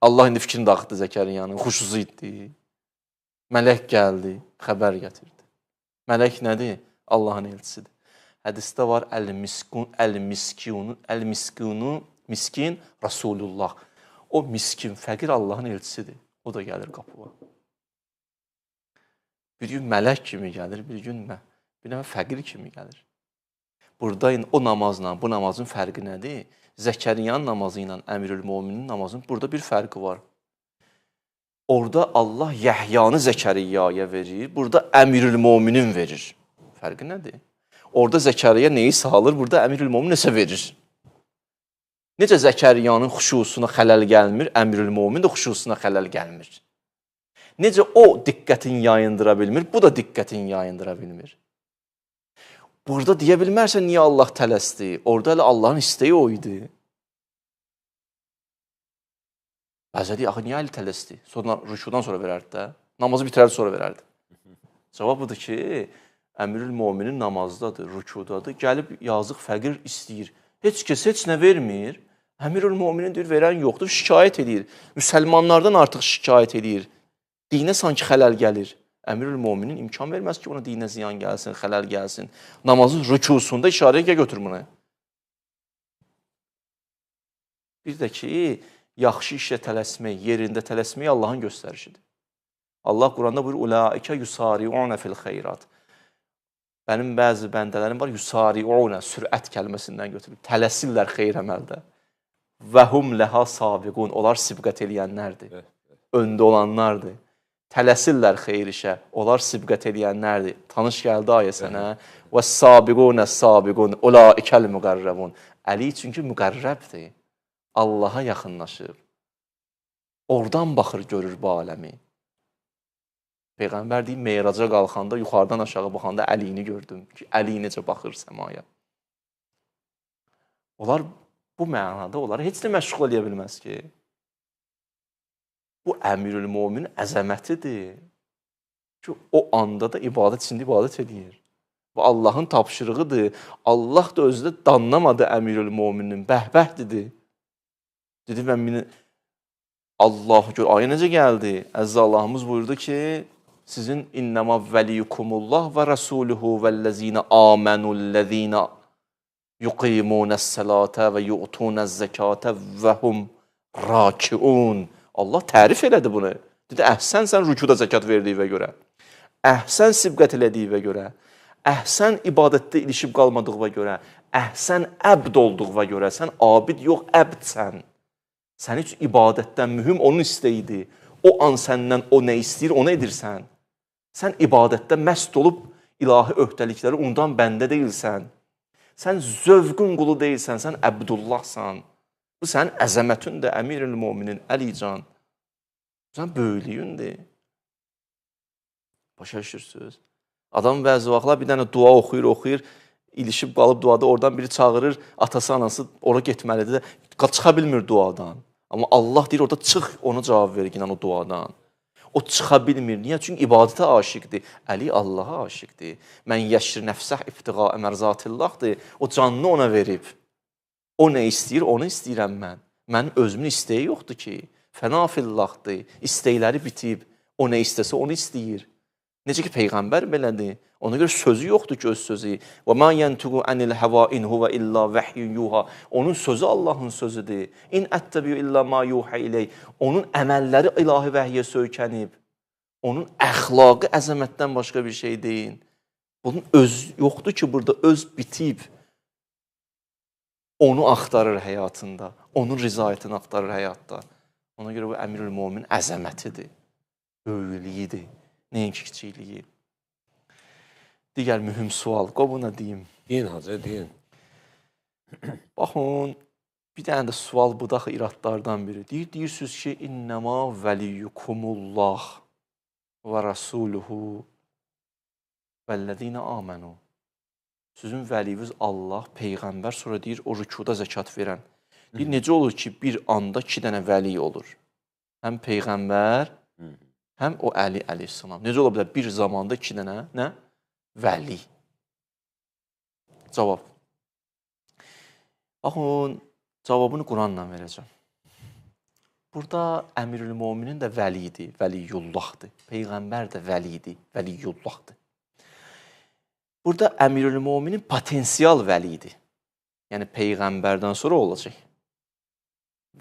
Allah indi fikrini dağıtdı Zəkəriyyanın. Xuşusu itdi. Mələk gəldi. Xəbər gətirdi. Mələk nədir? Allahın elçisidir. Hədisdə var miskin Rasulullah. O miskin, fəqir Allahın elçisidir. O da gəlir qapıya. Bir gün mələk kimi gəlir, bir gün fəqir kimi gəlir. Burada o namazla, bu namazın fərqi nədir? Zəkəriyyanın namazı ilə Əmirül-Möminin namazının burada bir fərqi var. Orada Allah Yəhyanı Zəkəriyyaya verir, burada Əmirül-Möminin verir. Fərqi nədir? Orada Zəkəriyya neyi sağalır, burada Əmirül-Mömin nəsə verir. Necə Zəkəriyyanın xuşusuna xələl gəlmir, Əmirül-Mömin də xuşusuna xələl gəlmir. Necə o diqqətini yayındıra bilmir, bu da diqqətini yayındıra bilmir. Burada deyə bilmərsən, niyə Allah tələsdi? Orada elə Allahın istəyi o idi. Bəzə deyək, axı, niyə əli tələsdi? Rükudan sonra verərdi də. Namazı bitirərdi, sonra verərdi. Cavab budur ki, Əmirül-Möminin namazdadır, rükudadır. Gəlib yazıq fəqir istəyir. Heç kəs heç nə vermir. Əmirül-Möminin deyir, verən yoxdur, şikayət edir. Müsəlmanlardan artıq şikayət edir. Dinə sanki xələl gəlir. Əmirül-Möminin imkan verməz ki, ona dinə ziyan gəlsin, xələl gəlsin. Namazın rükusunda işarəyə götür bunu. Bir də ki, yaxşı işə tələsmək, yerində tələsmək Allahın göstərişidir. Allah Quranda buyurur, Ulaikə yusari'unə fil xeyrat. Mənim bəzi bəndələrim var, yusari'una sürət kəlməsindən götürüb tələsirlər xeyir əməldə. Və hum laha sabiqun. Onlar sibqət eləyənlərdir. Öndə olanlardır. Tələsirlər xeyir işə. Onlar sibqət eləyənlərdir. Tanış gəldi ayə sənə. Və sabiquna sabiqun. Ulaikəl müqərrəbun. Əli çünki müqərrəbdir. Allaha yaxınlaşıb. Oradan baxır, görür bu aləmi. Peyğəmbər deyir, Meyraca qalxanda, yuxarıdan aşağı baxanda Əlini gördüm ki, Əli necə baxır səmaya. Onlar bu mənada onları heç də məşğul eləyə bilməz ki. Bu Əmirül Möminin əzəmətidir. Ki, o anda da ibadət içində ibadət edir. Bu Allahın tapşırığıdır. Allah da özü də danlamadı Əmirül Möminin, bəhbəh dedi. Dedi, mən Allah gör, ayə necə gəldi? Əzza Allahımız buyurdu ki, sizin innəmə vəliyukumullah və rəsuluhu vəlləzinə amenullezina yuqimunəs-səlata və yu'tunəz-zəkata və hum rakiun. Allah tərif elədi bunu. Dedi, əhsən sən rükuda zəkat verdiyinə görə, əhsən sibqət elədiyinə görə, əhsən ibadətdə ilişib qalmadığına görə, əhsən əbd olduğuna görə, sən abid yox, əbdsən. Sən üçün ibadətdən mühüm onun istəyidir. O an səndən o nə istəyir, onu edirsən. Sən ibadətdə məst olub ilahi öhdəlikləri unudan bəndə deyilsən. Sən zövqün qulu deyilsən, sən Əbdullahsan. Bu sənin əzəmətindir, Əmirül Möminin, Əlican. Sən böyüklüyündür. Başa düşürsünüz? Adam bəzi vaxtlar bir dənə dua oxuyur, ilişib qalıb duada, oradan biri çağırır, atası, anası ora getməlidir də, çıxa bilmir duadan. Amma Allah deyir, orada çıx, ona cavab verir o duadan. O çıxa bilmir. Niyə? Çünki ibadətə aşiqdir. Əli Allaha aşiqdir. Mən yəşir nəfsəh iftiqa əmərzatillahdır. O canını ona verib. O nə istəyir, onu istəyirəm mən. Mənim özümün istəyi yoxdur ki. Fənafillahdır. İstəkləri bitib. O nə istəsə, onu istəyir. Necə ki, Peyğəmbər belədir. Ona görə sözü yoxdur ki, öz sözü. Və mə yəntuqu ənil həva in huvə illa vəhyün yuha. Onun sözü Allahın sözüdür. İn əttəbiyu illa ma yuhə iləyh. Onun əməlləri ilahi vəhyə söykənib. Onun əxlaqı əzəmətdən başqa bir şey deyil. Bunun öz yoxdur ki, burada öz bitib. Onu axtarır həyatında. Onun rizayətini axtarır həyatda. Ona görə bu Əmirül Mömin əzəmətidir. Böyüklüyüdür. Nəinki kiçikliyi. Digər mühüm sual. Qoy buna deyim.
Deyin hacı, deyin.
Baxın, bir dənə də sual bu da iradlardan biri. Deyirsiniz ki, innəmə vəliyukumullah və rasuluhu vəlləzinə amenu. Sizin vəliyiniz Allah, Peyğəmbər, sonra deyir, o rükuda zəkat verən. Deyir, necə olur ki, bir anda 2 dənə vəli olur? Həm Peyğəmbər, həm o Əli əleyhissalam. Necə ola bilər bir zamanda 2 dənə, nə? Vəli. Cavab. Baxın, cavabını Quranla verəcəm. Burada Əmirül Möminin də vəlidir, vəliyullahdır. Peyğəmbər də vəlidir, vəliyullahdır. Burada Əmirül Möminin potensial vəlidir. Yəni, Peyğəmbərdən sonra olacaq.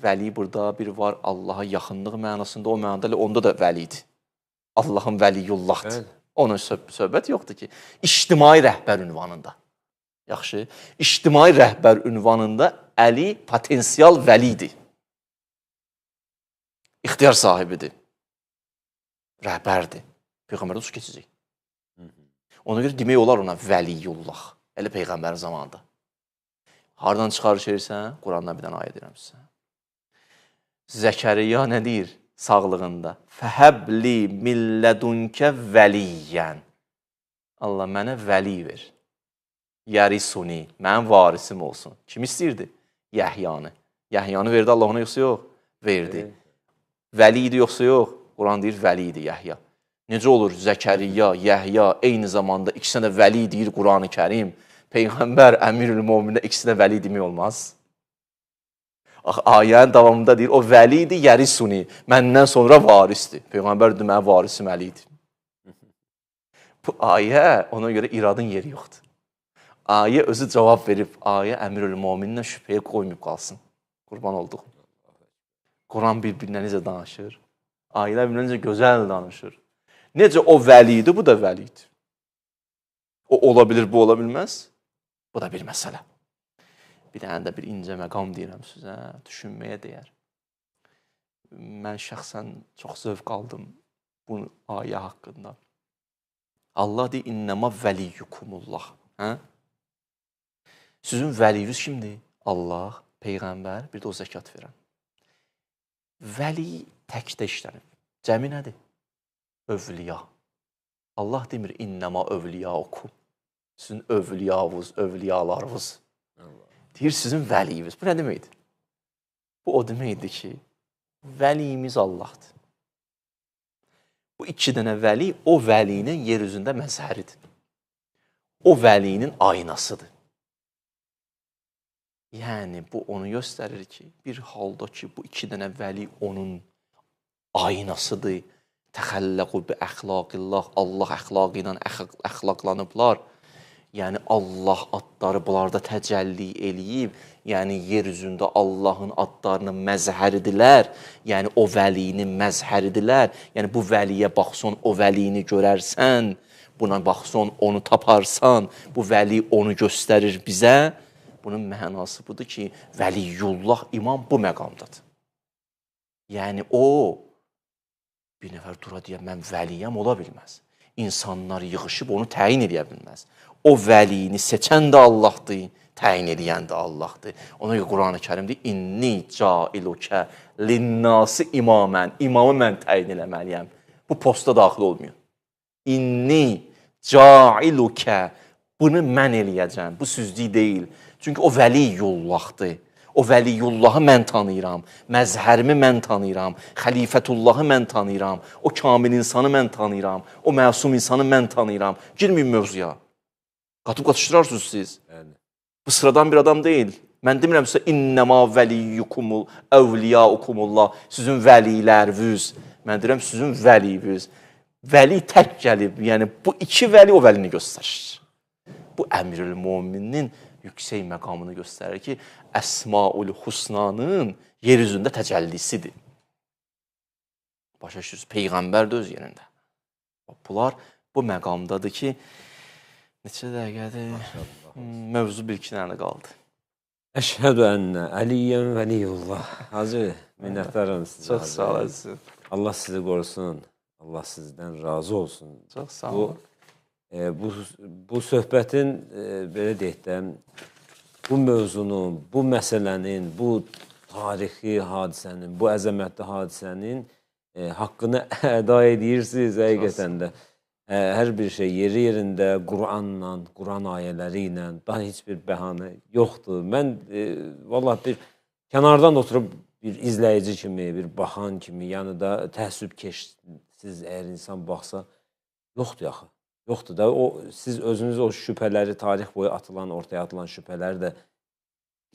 Vəli burada bir var Allaha yaxınlıq mənasında, o mənada onda da vəlidir. Allahın vəliyullahdır. Evet. Onun söhbət yoxdur ki, ictimai rəhbər ünvanında. Yaxşı, ictimai rəhbər ünvanında Əli potensial vəlidir. İxtiyar sahibidir. Rəhbərdir. Peyğəmbərdə uç keçəcək. Ona görə demək olar ona vəliyullah. Elə Peyğəmbərin zamanında. Hardan çıxarışırsan? Qurandan bir dənə ayə deyirəm sizə. Zəkəriyya nə deyir sağlığında? Fəhəbli millədunkə vəliyyən. Allah mənə vəli ver. Yərisuni, mənim varisim olsun. Kim istəyirdi? Yəhyanı. Yəhyanı verdi Allah ona yoxsa yox? Verdi. Vəli idi yoxsa yox? Quran deyir vəli idi Yəhya. Necə olur Zəkəriyya, Yəhya eyni zamanda ikisinə də vəli deyir Quran-ı Kərim. Peyğəmbər Əmirül Mömində ikisinə vəli demək olmaz. Ayənin davamında deyir, o vəli idi, yərisuni, məndən sonra varisdir. Peyğəmbər deyir, mənim varisim Əlidir. Bu ayə, ona görə iradın yeri yoxdur. Ayə özü cavab verib, ayə Əmirül Mömindən şübhəyə qoymayıb qalsın. Qurban olduq. Quran bir-birinə necə danışır? Ayələr bir-birinə necə gözəl danışır? Necə o vəli idi, bu da vəli idi. O ola bilir, bu ola bilməz. Bu da bir məsələ. Bir dənə də bir incə məqam deyirəm sizə, düşünməyə dəyər. Mən şəxsən çox zövq aldım bu ayə haqqında. Allah deyir, innəmə vəliyyukumullah. Sizin vəliyiniz kimdir? Allah, Peyğəmbər, bir də o zəkat verən. Vəli təkdə işlənib. Cəmi nədir? Övliya. Allah demir, innəmə övliyaukum. Sizin övliyavuz, övliyalarınız. Deyir, sizin vəliyiniz. Bu nə deməkdir? Bu o deməkdir ki, vəliyimiz Allahdır. Bu iki dənə vəli o vəlinin yer üzündə məzhəridir. O vəlinin aynasıdır. Yəni, bu onu göstərir ki, bir halda ki, bu iki dənə vəli onun aynasıdır. Təxəlləqu bi əxlaqillah, Allah əxlaqı ilə əxlaqlanıblar. Yəni, Allah adları bunlarda təcəlli eləyib. Yəni, yer üzündə Allahın adlarının məzhəridirlər. Yəni, o vəlinin məzhəridirlər. Yəni, bu vəliyə baxsan, o vəlini görərsən. Buna baxsan, onu taparsan. Bu vəli onu göstərir bizə. Bunun mənası budur ki, Vəliyullah imam bu məqamdadır. Yəni, o bir nəfər dura deyə, mən vəliyəm, ola bilməz. İnsanlar yığışıb onu təyin edə bilməz. O vəliyini seçən də Allahdır, təyin edən də Allahdır. Ona görə Qur'an-ı Kərim deyir, inni cailukə linnası imamən. İmamı mən təyin eləməliyəm. Bu posta daxil olmuyor. İnni cailukə, bunu mən eləyəcəm. Bu süzdük deyil. Çünki o Vəliyullahdır. O Vəliyullahı mən tanıyıram, məzhərimi mən tanıyıram, xəlifətullahı mən tanıyıram, o kamil insanı mən tanıyıram, o məsum insanı mən tanıyıram. Girməyin mövzuya. Qatıb qatışdırarsınız siz. Bu sıradan bir adam deyil. Mən demirəm sizə, innəmə vəliyyukumul, əvliyaukumullah, sizin vəlilərvüz. Mən deyirəm, sizin vəliyvüz. Vəli tək gəlib, yəni bu iki vəli o vəlini göstərir. Bu Əmirül-Möminin yüksək məqamını göstərir ki, Əsmaül Husnanın yer üzündə təcəllisidir. Başa düşürsünüz, Peyğəmbər də öz yerində. Bunlar bu məqamdadır ki, neçə dəqiqədir? Mövzu bir-iki dənə qaldı.
Əşhədü ənnə Əliyyən Vəliyullah. Hacı, minnətdarım sizə.
Çox sağ olasın.
Allah sizi qorusun. Allah sizdən razı olsun.
Çox sağ olun.
Bu söhbətin, belə deyək də, bu mövzunun, bu məsələnin, bu tarixi hadisənin, bu əzəmətli hadisənin haqqını əda edirsiniz həqiqətən də. Hər bir şey yeri yerində, Qur'anla, Qur'an ayələri ilə, daha heç bir bəhanə yoxdur. Mən, vallahi bir kənardan oturub bir izləyici kimi, bir baxan kimi, yəni da təəssübkeşsiz əgər insan baxsa, yoxdur yaxı. Yoxdur da, siz özünüz o şübhələri, tarix boyu atılan, ortaya atılan şübhələri də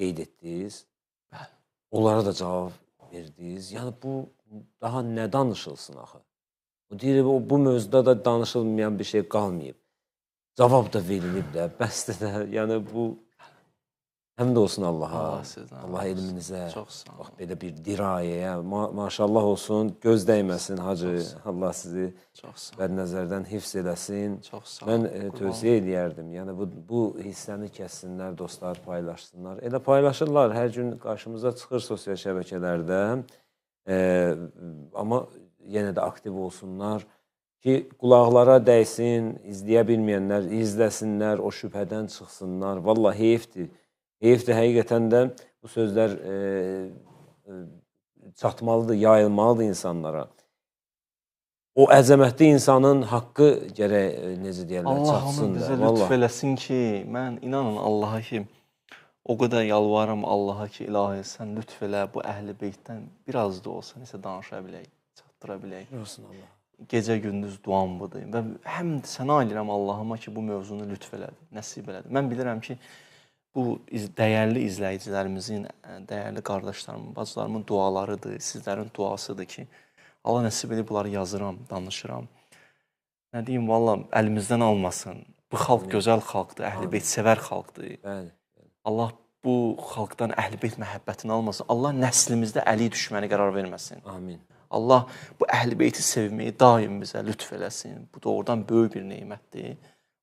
qeyd etdiniz. Onlara da cavab verdiniz. Yəni, bu daha nə danışılsın axı? Bu mövzuda da danışılmayan bir şey qalmayıb. Cavab da verilib də, bəsdir də. Yəni, bu həmd olsun Allaha, Allah elminizə, bax, belə bir dirayəyə, maşallah olsun, göz dəyməsin, hacı, Allah sizi bədnəzərdən hifz eləsin. Mən tövsiyə edərdim, yəni bu hissəni kəssinlər, dostlar paylaşsınlar. Elə paylaşırlar, hər gün qarşımıza çıxır sosial şəbəkələrdə, amma yenə də aktiv olsunlar ki, qulaqlara dəysin, izləyə bilməyənlər izləsinlər, o şübhədən çıxsınlar. Vallahi heyfdir. Heyfdir, həqiqətən də bu sözlər çatmalıdır, yayılmalıdır insanlara. O əzəmətli insanın haqqı gərək, necə deyərlər, çatsın da.
Allah'ın bizə lütf eləsin ki, mən inanın Allaha ki, o qədər yalvarım Allaha ki, ilahi, sən lütf elə bu əhl-i beytdən biraz da olsa, nəsə danışa bilək, çatdıra bilək. Gecə gündüz duam budur. Və həm sənə ayırıram Allahıma ki, bu mövzunu lütf elədi, nəsib elədi. Mən bilirəm ki, bu dəyərli izləyicilərimizin, dəyərli qardaşlarımın, bacılarımın dualarıdır, sizlərin duasıdır ki, Allah nəsib edib bunları yazıram, danışıram. Nə deyim, valla əlimizdən almasın. Bu xalq gözəl xalqdır, əhl-i beyt sevər xalqdır. Allah bu xalqdan əhl-i beyt məhəbbətini almasın. Allah nəslimizdə əli düşməni qərar verməsin.
Amin.
Allah bu əhl-i beyti sevməyi daim bizə lütf eləsin. Bu doğrudan böyük bir neymətdir.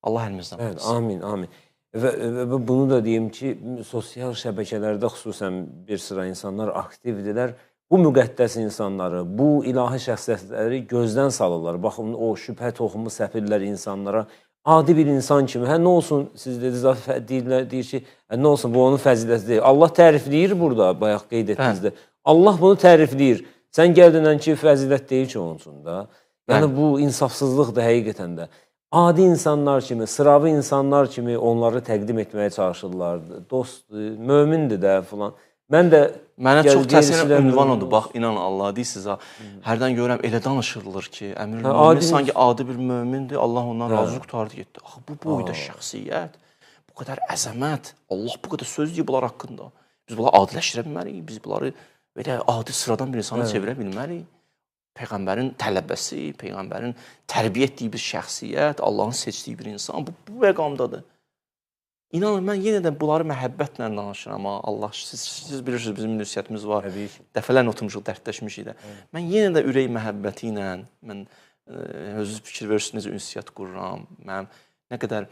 Allah əlimizdən
Bəli,
qorusun.
amin, amin. Və bunu da deyim ki, sosial şəbəkələrdə xüsusən bir sıra insanlar aktivdirlər. Bu müqəddəs insanları, bu ilahi şəxsiyyətləri gözdən salırlar. Baxın, o şübhə toxumu səpirlər insanlara. Adi bir insan kimi, hə nə olsun, siz dediniz, deyir ki, nə olsun, bu onun fəziləti deyil. Allah tərifləyir burada, bayaq qeyd etdinizdə. Allah bunu tərifləyir. Sən gəldinən ki, fəzilət deyil ki, onun üçün da. Yəni, bu insafsızlıqdır həqiqətən də. Adi insanlar kimi, sıravi insanlar kimi onları təqdim etməyə çalışırlar. Dostdur, mömindir də filan. Mən də
Mənə çox təsir ünvan odur. Bax, inan Allah deyirsiz ha. Hərdən görürəm elə danışırlar ki, əmir mömin sanki adi bir mömindir. Allah ondan razı qutardı getdi. Axı bu boyda şəxsiyyət, bu qədər əzəmət, Allah bu qədər söz deyib bunlar haqqında. Biz bunları adiləşdirə bilməliyik. Biz bunları belə adi sıradan bir insana çevirə bilməliyik. Peyğəmbərin tələbəsi, Peyğəmbərin tərbiyə etdiyi bir şəxsiyyət, Allahın seçdiyi bir insan bu məqamdadır. İnanın, mən yenə də bunları məhəbbətlə danışıram. Allah, siz bilirsiniz, bizim ünsiyyətimiz var. Dəfələrlə oturmuşuq, dərdləşmişik də. Mən yenə də ürək məhəbbəti ilə, mən özünüz fikir verirsiniz, necə ünsiyyət qururam. Mənim nə qədər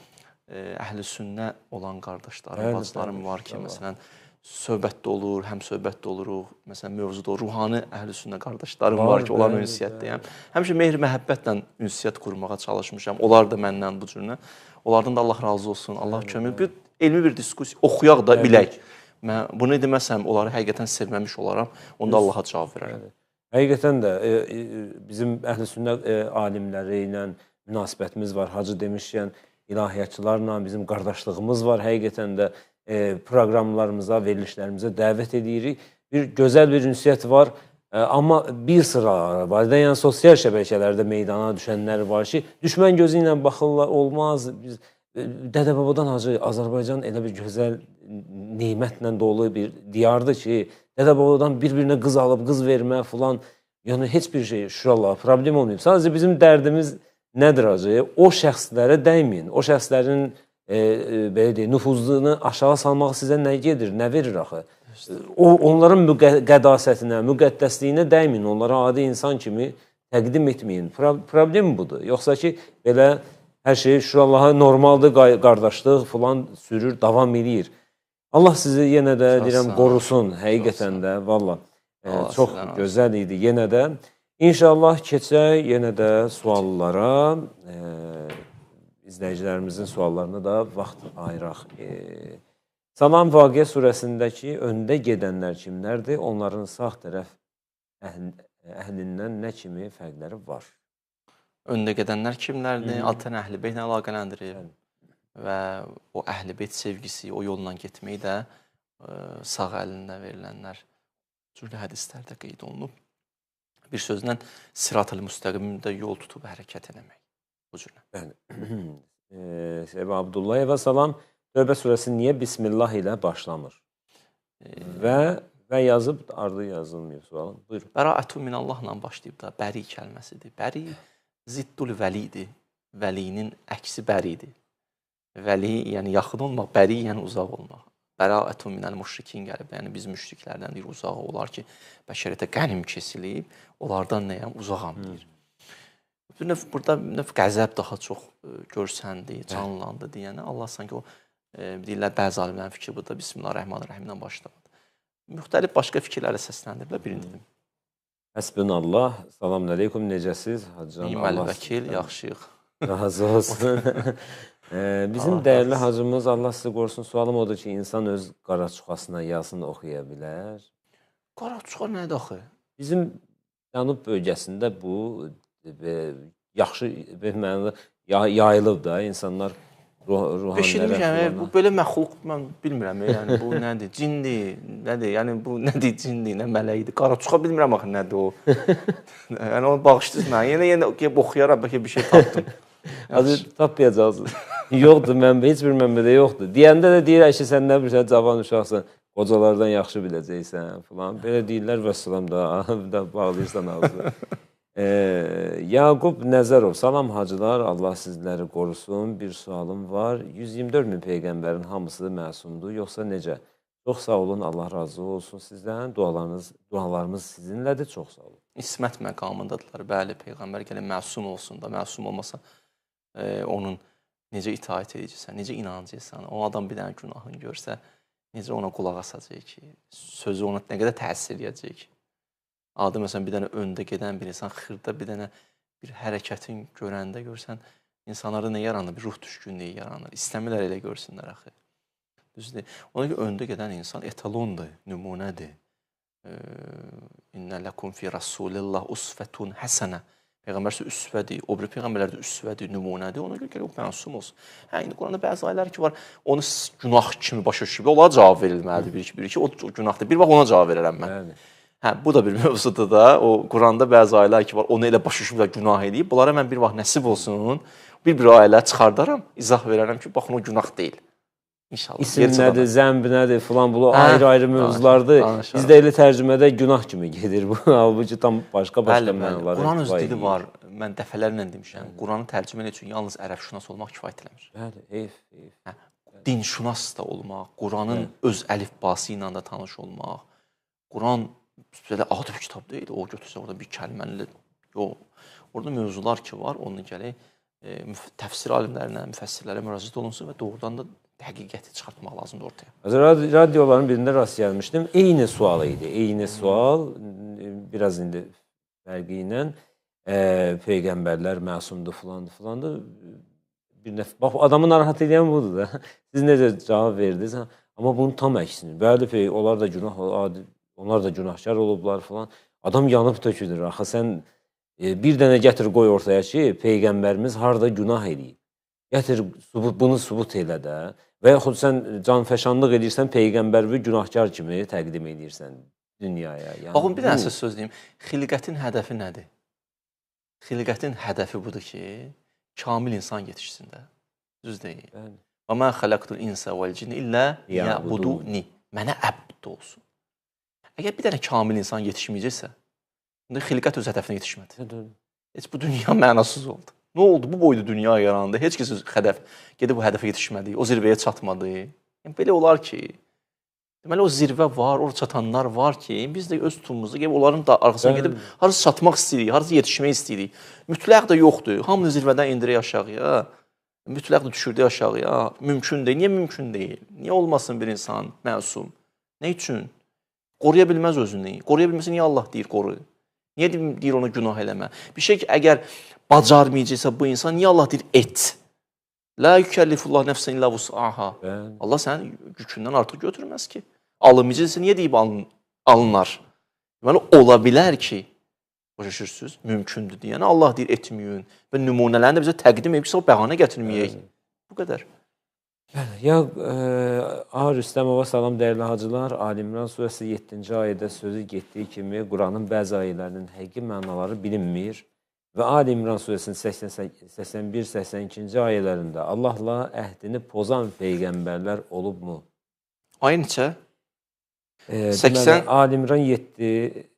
əhl-i sünnə olan qardaşlarım, bacılarım var ki, məsələn, söhbətdə olur, həm söhbətdə oluruq, məsələn, mövzuda ruhani əhl-i sünnə qardaşlarım var ki, onların ünsiyyətdəyəm. Həmişə mehr məhəbbətlə ünsiyyət qurmağa çalışmışam. Onlar da məndən bu cürünə. Onlardan da Allah razı olsun. Allah kömək. Bir elmi bir diskussiya oxuyaq da bilək. Mən bunu deməsəm, onları həqiqətən sevməmiş olaram. Onda Allaha cavab verərəm.
Həqiqətən də bizim əhl-i sünnə alimləri ilə münasibətimiz var. Hacı demişkən, ilahiyyatçılarla bizim qardaşlığımız var. Həqiqətən də proqramlarımıza, verilişlərimizə dəvət edirik. Bir gözəl bir ünsiyyət var. Amma bir sıra var da, yəni sosial şəbəkələrdə meydana düşənlər var ki, düşmən gözü ilə baxırlar, olmaz. Biz Dədə-babadan hacı Azərbaycan elə bir gözəl nemətlə dolu bir diyardır ki, Dədə-babadan bir-birinə qız alıb, qız vermə filan, yəni heç bir şey şuralar problem olmayıb. Sadəcə bizim dərdimiz nədir hacı? O şəxslərə dəyməyin. O şəxslərin belə deyək, nüfuzunu aşağı salmaq sizə nə gedir, nə verir axı? Onların qədasətinə, müqəddəsliyinə dəyməyin, onlara adi insan kimi təqdim etməyin. Problem budur. Yoxsa ki, belə hər şey şurallaha normaldır, qardaşlıq filan sürür, davam edir. Allah sizi yenə də deyirəm, qorusun, həqiqətən də, valla. Çox gözəl idi yenə də. İnşallah keçək yenə də suallara, izləyicilərimizin suallarına da vaxt ayıraq. Salam Vaqiə surəsindəki öndə gedənlər kimlərdir? Onların sağ tərəf əhlindən nə kimi fərqləri var?
Öndə gedənlər kimlərdir? Adətən əhl-i beytlə əlaqələndirir və o əhl-i beyt sevgisi, o yolla getməyi də sağ əlində verilənlər cürlə hədislərdə qeyd olunub. Bir sözlə sirat-ül müstəqimdə yol tutub hərəkət eləmək. Bu cürlə.
Bəli. Səbə Abdullayeva salam. Tövbə surəsi niyə Bismillah ilə başlamır? Və yazıb, ardı yazılmıyor sualın. Buyurun.
Bəraətü minallahla başlayıb da bəri kəlməsidir. Bəri ziddul vəlidir. Vəlinin əksi bəridir. Vəli, yəni yaxın olmaq, bəri, yəni uzaq olmaq. Bəraətü minəl müşrikin gəlib. Yəni biz müşriklərdən deyir, uzağı olar ki, bəşəriyyətə qənim kesilib, onlardan nəyəm, uzağam deyir. Burada qəzəb daha çox görsəndi, canlandı deyənə. Allah sanki o deyirlər, bəzi alimlərin fikri burada Bismillahirrahmanirrahimdən başlamadı. Müxtəlif başqa fikirlərlə səsləndiriblər, birini dedim.
Həsbunallah, salamun aleykum, necəsiz?
İməl vəkil, yaxşıyıq.
Razı olsun. Bizim dəyərli hacımız, Allah sizi qorusun, sualım odur ki, insan öz qaraçuxasına yazını oxuya bilər.
Qaraçuxa nədir axı?
Bizim cənub bölgəsində bu yaxşı yayılıb da, insanlar ruhanilərə.
Bu belə məxluq, mən bilmirəm, yəni bu nədir, cindir, nədir, yəni bu nədir, cindir, nə mələkdir, qaraçuxa bilmirəm axı nədir o. Yəni onu bağışdınız mən, yenə oxuyaraq bəlkə bir şey tapdım.
Azı tapmayacaqsınız. Yoxdur, heç bir mənbədə yoxdur. Deyəndə də deyir ki, sən nə bilirsən, cavan uşaqsan, qocalardan yaxşı biləcəksən falan. Belə deyirlər, vəssalam da bağlayırsan ağzı. Yaqub Nəzərov, salam hacılar, Allah sizləri qorusun. Bir sualım var. 124 min peyğəmbərin hamısı məsumdur, yoxsa necə? Çox sağ olun, Allah razı olsun sizdən. Dualarımız sizinlədir, çox sağ olun. İsmət
məqamındadılar. Bəli, peyğəmbər gəlin məsum olsun da, məsum olmasa onun necə itaət edəcəksən, necə inanacaqsan. O adam bir dənə günahını görsə, necə ona qulaq asacaq ki, sözü ona nə qədər təsir edəcək ki. Adi məsələn bir dənə öndə gedən bir insan xırda bir dənə bir hərəkətin görəndə görsən, insanlarda nə yaranır? Bir ruh düşkünlüyü yaranır. İstəmirlər elə görsünlər axı. Düzdür. Ona görə öndə gedən insan etalondur, nümunədir. İnnə ləkum fi rasulillah usvetun həsənə. Peyğəmbər isə üsvədir, o biri peyğəmbərlər də üsvədir, nümunədir. Ona görə gəlib məsum olsun. Hə, indi Quranda bəzi ayələr ki var, onu günah kimi başa düşüb, onlara cavab verilməlidir bir-iki. O günahdır. Bir vaxt ona cavab verərəm mən.
Bəli.
Hə, bu da bir mövzudur da. O Quranda bəzi ayələr ki var, onu elə başa düşüblər, günah edib. Bunlara mən bir vaxt nəsib olsun, bir ayələr çıxardaram, izah verərəm ki, baxın o günah deyil. İnşallah.
İsim nədir, zəmb nədir filan, bu ayrı-ayrı mövzulardır. Bizdə elə tərcümədə günah kimi gedir bu. Halbuki tam başqa-başqa mənalar.
Quran öz dili var. Mən dəfələrlə demişəm. Quranı tərcümə etmək üçün yalnız ərəbşünas olmaq kifayət eləmir.
Bəli, heyf.
Dinşünas da olmaq, Quranın öz əlifbası ilə də tanış olmaq. Quran belə adi bir kitab deyil. O götürsə orada bir kəlməni yox. Orada mövzular ki var, onu gələk təfsir alimlərinə, müfəssirlərə müraciət olunsun və doğrudan da həqiqəti çıxartmaq lazımdır ortaya.
Radioların birində rast gəlmişdim. Eyni sual idi. Eyni sual, biraz indi fərqi ilə peyğəmbərlər məsumdur filandır. Bax, adamı narahat edən budur da. Siz necə cavab verdiniz? Amma bunun tam əksini. Bəli, onlar da günah, onlar da günahkar olublar filan. Adam yanıb tökülür. Axı sən bir dənə gətir qoy ortaya ki, peyğəmbərimiz harda günah edib. Gətir, bunu sübut elə də. Və yaxud sən canfəşanlıq edirsən, peyğəmbərvi günahkar kimi təqdim edirsən dünyaya.
Baxın, bir dənə söz deyim. Xilqətin hədəfi nədir? Xilqətin hədəfi budur ki, kamil insan yetişsin də. Düz deyil. Və mən xələqtul insə vəl-cinni illə yəbuduni. Mənə əbd olsun. Əgər bir dənə kamil insan yetişməyəcəksə, xilqət öz hədəfinə yetişmədi. Heç bu dünya mənasız oldu. Nə oldu? Bu boyda dünya yarandı. Heç kəs gedib bu hədəfə yetişmədi. O zirvəyə çatmadı. Yəni, belə olar ki, deməli o zirvə var, orada çatanlar var ki, biz də öz tutumumuzu gəlib onların da arxasına gedib harası çatmaq istəyirik, harası yetişmək istəyirik. Mütləq də yoxdur. Hamını zirvədən indirək aşağıya. Mütləq də düşürdük aşağıya. Mümkün deyil. Niyə mümkün deyil? Niyə olmasın bir insan məsum? Nə üçün? Qoruya bilməz özünü. Qoruya bilməsə niyə Allah deyir qoru? Niyə deyir ona günah eləmə? Bir şey ki, əgər bacarmayacaqsa bu insan, niyə Allah deyir et? La yükellifullah nəfsən illə vus'aha. Allah sənin yükündən artıq götürməz ki. Alınmayacaqsa niyə deyib alınar? Yəni, ola bilər ki, başa düşürsünüz, mümkündür deyən. Allah deyir etməyin və nümunələrini də bizə təqdim edib ki, o bəhanə gətirməyək. Bu qədər.
Ya, Rüstəmova salam dəyərli hacılar, Ali İmran surəsi 7-ci ayədə sözü getdiyi kimi Quranın bəzi ayələrinin həqiqi mənaları bilinmir və Ali İmran surəsinin 81-82-ci ayələrində Allahla əhdini pozan peyğəmbərlər olubmu?
Ayə neçə?
Ali İmran 7...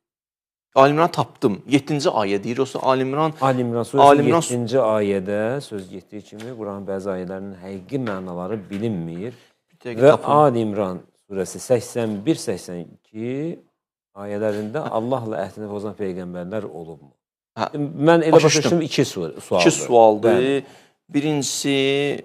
Ali İmran tapdım. 7-ci ayə deyir. Yoxsa Ali İmran
surəsi 7-ci ayədə söz getdiyi kimi Quranın bəzi ayələrinin həqiqi mənaları bilinmir və Ali İmran surəsi 81-82 ayələrində Allahla əhdini pozan peyğəmbərlər olubmu? Mən elə başa düşdüm, iki sualdır.
İki sualdır. Birincisi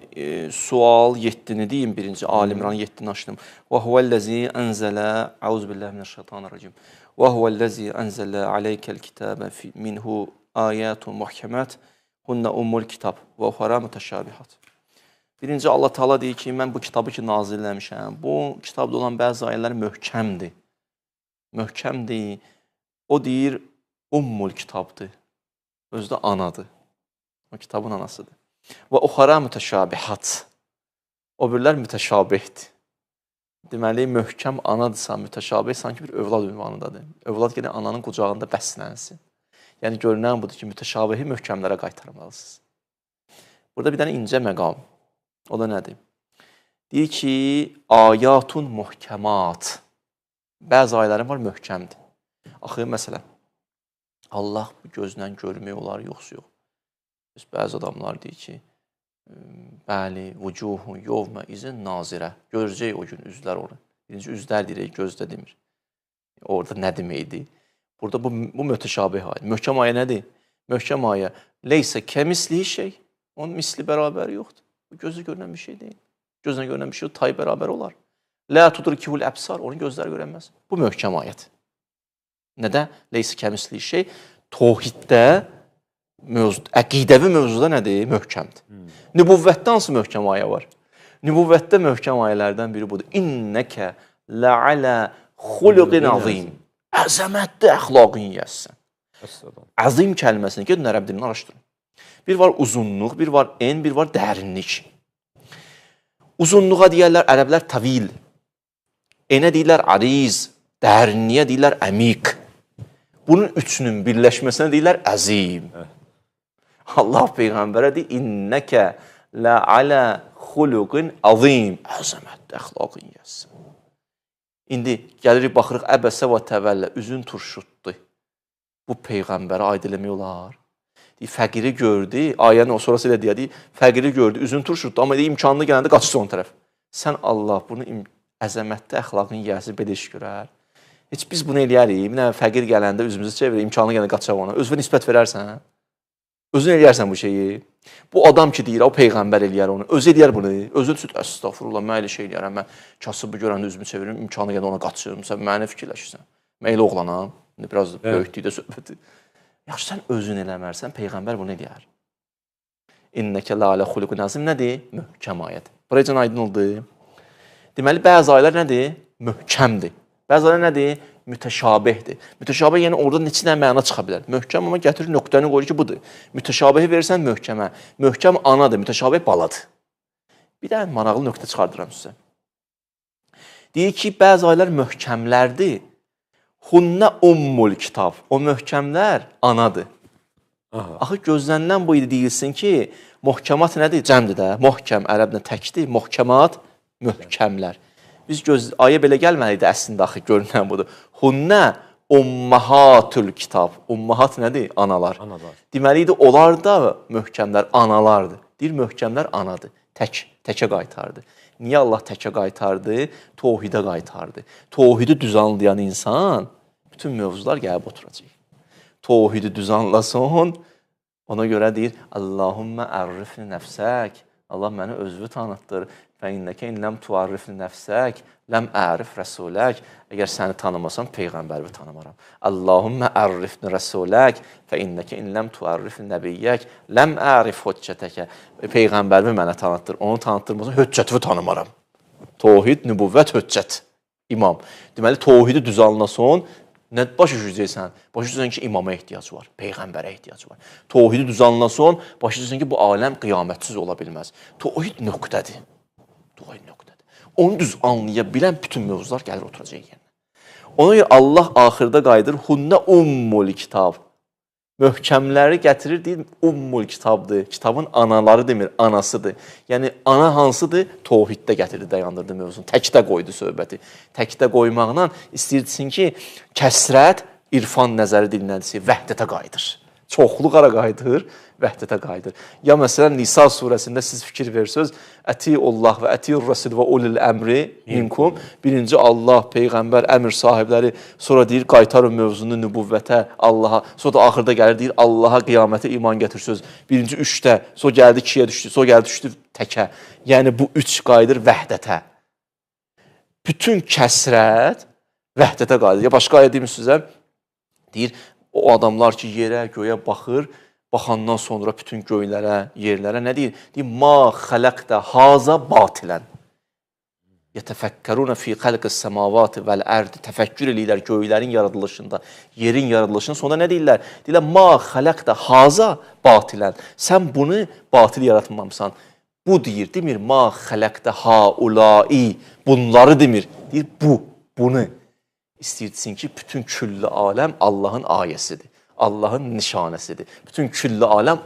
sual 7-ni deyim. Birinci Ali İmran 7-ni açdım. Və huvəl-ləzi ənzələ Əuzubillahimineşşeytanirracim. Və huvəl-ləzi ənzələ aleykəl kitabə minhu ayətun muhkəmət hunnə ummul kitab və uxara mütəşabihat. Birinci Allah Teala deyir ki, mən bu kitabı ki nazilləmişəm. Bu kitabda olan bəzi ayələr möhkəmdir. Möhkəmdir. O deyir, ummul kitabdır. Özü də anadır. O kitabın anasıdır. Və uxara mütəşabihat. O birlər mütəşabihdir. Deməli, möhkəm anadırsa, mütəşabih sanki bir övlad ünvanındadır. Övlad gələk ananın qucağında bəslənsin. Yəni, görünən budur ki, mütəşabihi möhkəmlərə qaytarmalısınız. Burada bir dənə incə məqam. O da nədir? Deyir ki, ayatun muhkəmat. Bəzi ayələrin var, möhkəmdir. Axı, məsələn, Allah bu gözlə görmək olar, yoxsa yox. Bəzi adamlar deyir ki, bəli, vucuhun yovmə izin nazirə. Görəcək o gün üzlər orada. Birinci üzlər deyir, gözdə demir. Orada nə deməkdir? Burada bu mütəşabih ayə. Möhkəm ayə nədir? Möhkəm ayə leysə kəmislihi şey. Onun misli bərabəri yoxdur. Bu gözlə görünən bir şey deyil. Gözlə görünən bir şey tay bərabər olar. La tudrikul absar, onun gözləri görənməz. Bu möhkəm ayət. Nədə? Leysi kəmisli şey təvhiddə əqidəvi mövzuda nədir? Möhkəmdir. Nübüvvətdə hansı möhkəm ayə var? Nübüvvətdə möhkəm ayələrdən biri budur. İnnəkə la'ala xuluqin azim. Əzəmətli əxlaqın yiyəsən. Azim kəlməsini gedin ərəb dilini araşdırın. Bir var uzunluq, bir var en, bir var dərinlik. Uzunluğa deyərlər ərəblər tavil. Enə deyirlər ariz, dərinliyə deyirlər əmiq. Bunun üçünün birləşməsinə deyirlər əzim. Allah Peyğəmbərə deyir, innəkə la'ala xuluqin azim. Əzəmətli əxlaqın yiyəsən. İndi gəlirik, baxırıq, əbəsə və təvəllə, üzün turşutdu. Bu Peyğəmbərə aid eləmək olar. Fəqiri gördü, ayənin o sonrası ilə deyək, fəqiri gördü, üzün turşutdu, amma imkanlı gələndə qaçdı son tərəf. Sən Allah bunu əzəmətli əxlaqın yiyəsi belə iş görər. Heç biz bunu eləyərik, bir nəfər fəqir gələndə üzümüzü çevirir, imkanlı gələndə qaçaq ona. Özünə nisbət verərsən, özün eləyərsən bu şeyi. Bu adam ki deyir, o Peyğəmbər eləyər onu, özü eləyər bunu. Özü düşür, əstəğfurullah, mən elə şey eləyərəm, mən kasıbı görəndə üzümü çeviririm, imkanlı gələndə ona qaçıyorum, sən mənə fikirləşirsən. Mən elə oğlanam, biraz böyükdükdə söhbəti. Yaxşı, sən özün eləmərsən, Peyğəmbər bunu eləyər. İnnəkə la'ala xuluqun azim nədir? Möhkəm ayət. Buraya aydın oldu. Deməli, bəzi ayələr nədir? Möhkəmdir. Bəzi ayələr nədir? Mütəşabihdir. Mütəşabih, yəni orada neçə dənə məna çıxa bilər. Möhkəm, amma gətirir nöqtəni qoyur ki, budur. Mütəşabihi verirsən möhkəmə. Möhkəm anadır, mütəşabih baladır. Bir dənə maraqlı nöqtə çıxardıram sizə. Deyir ki, bəzi ayələr möhkəmlərdir. Hunnə ummul kitab. O möhkəmlər anadır. Axı gözlənilən bu idi deyilsin ki, möhkəmat nədir? Cəmdir də. Möhkəm ərəblə təkdir. Möhkəmat, möhkəmlər. Biz ayə belə gəlməliydi əslində axı görünən budur. Hunnə ummahatul kitab. Ummahat nədir? Analar. Deməli idi, onlar da möhkəmlər analardır. Deyir, möhkəmlər anadır. Təkə qaytardı. Niyə Allah təkə qaytardı? Təvhidə qaytardı. Təvhidi düz anlayan insan bütün mövzular gəlib oturacaq. Təvhidi düz anlasın, ona görə deyir, Allahümmə ərrifni nəfsək. Allah məni özünü tanıtdır. Fə innəkə inləm tuarrifni nəfsək, ləm ərif rəsulək. Əgər səni tanımasam, Peyğəmbərimi tanımaram. Allahümmə ərrifni rəsulək, fə innəkə inləm tuarrifni nəbiyyək, ləm ərif höccətəkə. Peyğəmbərimi mənə tanıtdır. Onu tanıtdırmasam, höccətimi tanımaram. Təvhid, nübüvvət, höccət, imam. Deməli, təvhidi düz anlasın, nə başa düşəcəksən? Başa düşəcəksən ki, imama ehtiyac var, Peyğəmbərə ehtiyac var. Təvhidi düz anlasın, başa düşəcəksən ki, bu aləm qiyamətsiz ola bilməz. Təvhid nöqtədir. Təvhid nöqtədir. Onu düz anlaya bilən bütün mövzular gəlir oturacaq yerinə. Ona görə Allah axırda qayıdır, hunnə ummul kitab. Möhkəmləri gətirir, deyir, ummul kitabdır. Kitabın anaları demir, anasıdır. Yəni, ana hansıdır? Təvhiddə gətirir, dayandırdı mövzunu. Təkdə qoydu söhbəti. Təkdə qoymaqla istəyirsin ki, kəsrət, irfan nəzəri dilinədirsə, vəhdətə qayıdır. Çoxlu qara qayıdır, vəhdətə qayıdır. Ya məsələn, Nisa surəsində siz fikir verirsiniz, Ətiullah və Ətiur Rasul və ulil əmri minkum. Birinci Allah, Peyğəmbər, əmr sahibləri, sonra deyir, qaytarın mövzunu nübüvvətə, Allaha. Sonra da axırda gəlir, deyir, Allaha qiyamətə iman gətirsiniz. Birinci 3-də, sonra gəldi 2-yə düşdü, sonra gəldi düşdü təkə. Yəni, bu 3 qayıdır vəhdətə. Bütün kəsrət vəhdətə qayıdır. Ya başqa ayə deyim sizə, deyir, o adamlar ki, yerə, göyə baxır, baxandan sonra bütün göylərə, yerlərə nə deyir? Deyir, ma xələqdə haza batilən. Yətəfəkkərunə fi xəlqis səmavati vəl-ərdi. Təfəkkür eləyirlər göylərin yaradılışında, yerin yaradılışında. Sonra nə deyirlər? Deyirlər, ma xələqdə haza batilən. Sən bunu batil yaratmamısan. Bu deyir, demir, ma xələqdə haulai. Bunları demir. Deyir, bunu. İstəyirsin ki, bütün küllü aləm Allahın ayəsidir. Allahın nişanəsidir. Bütün küllü aləm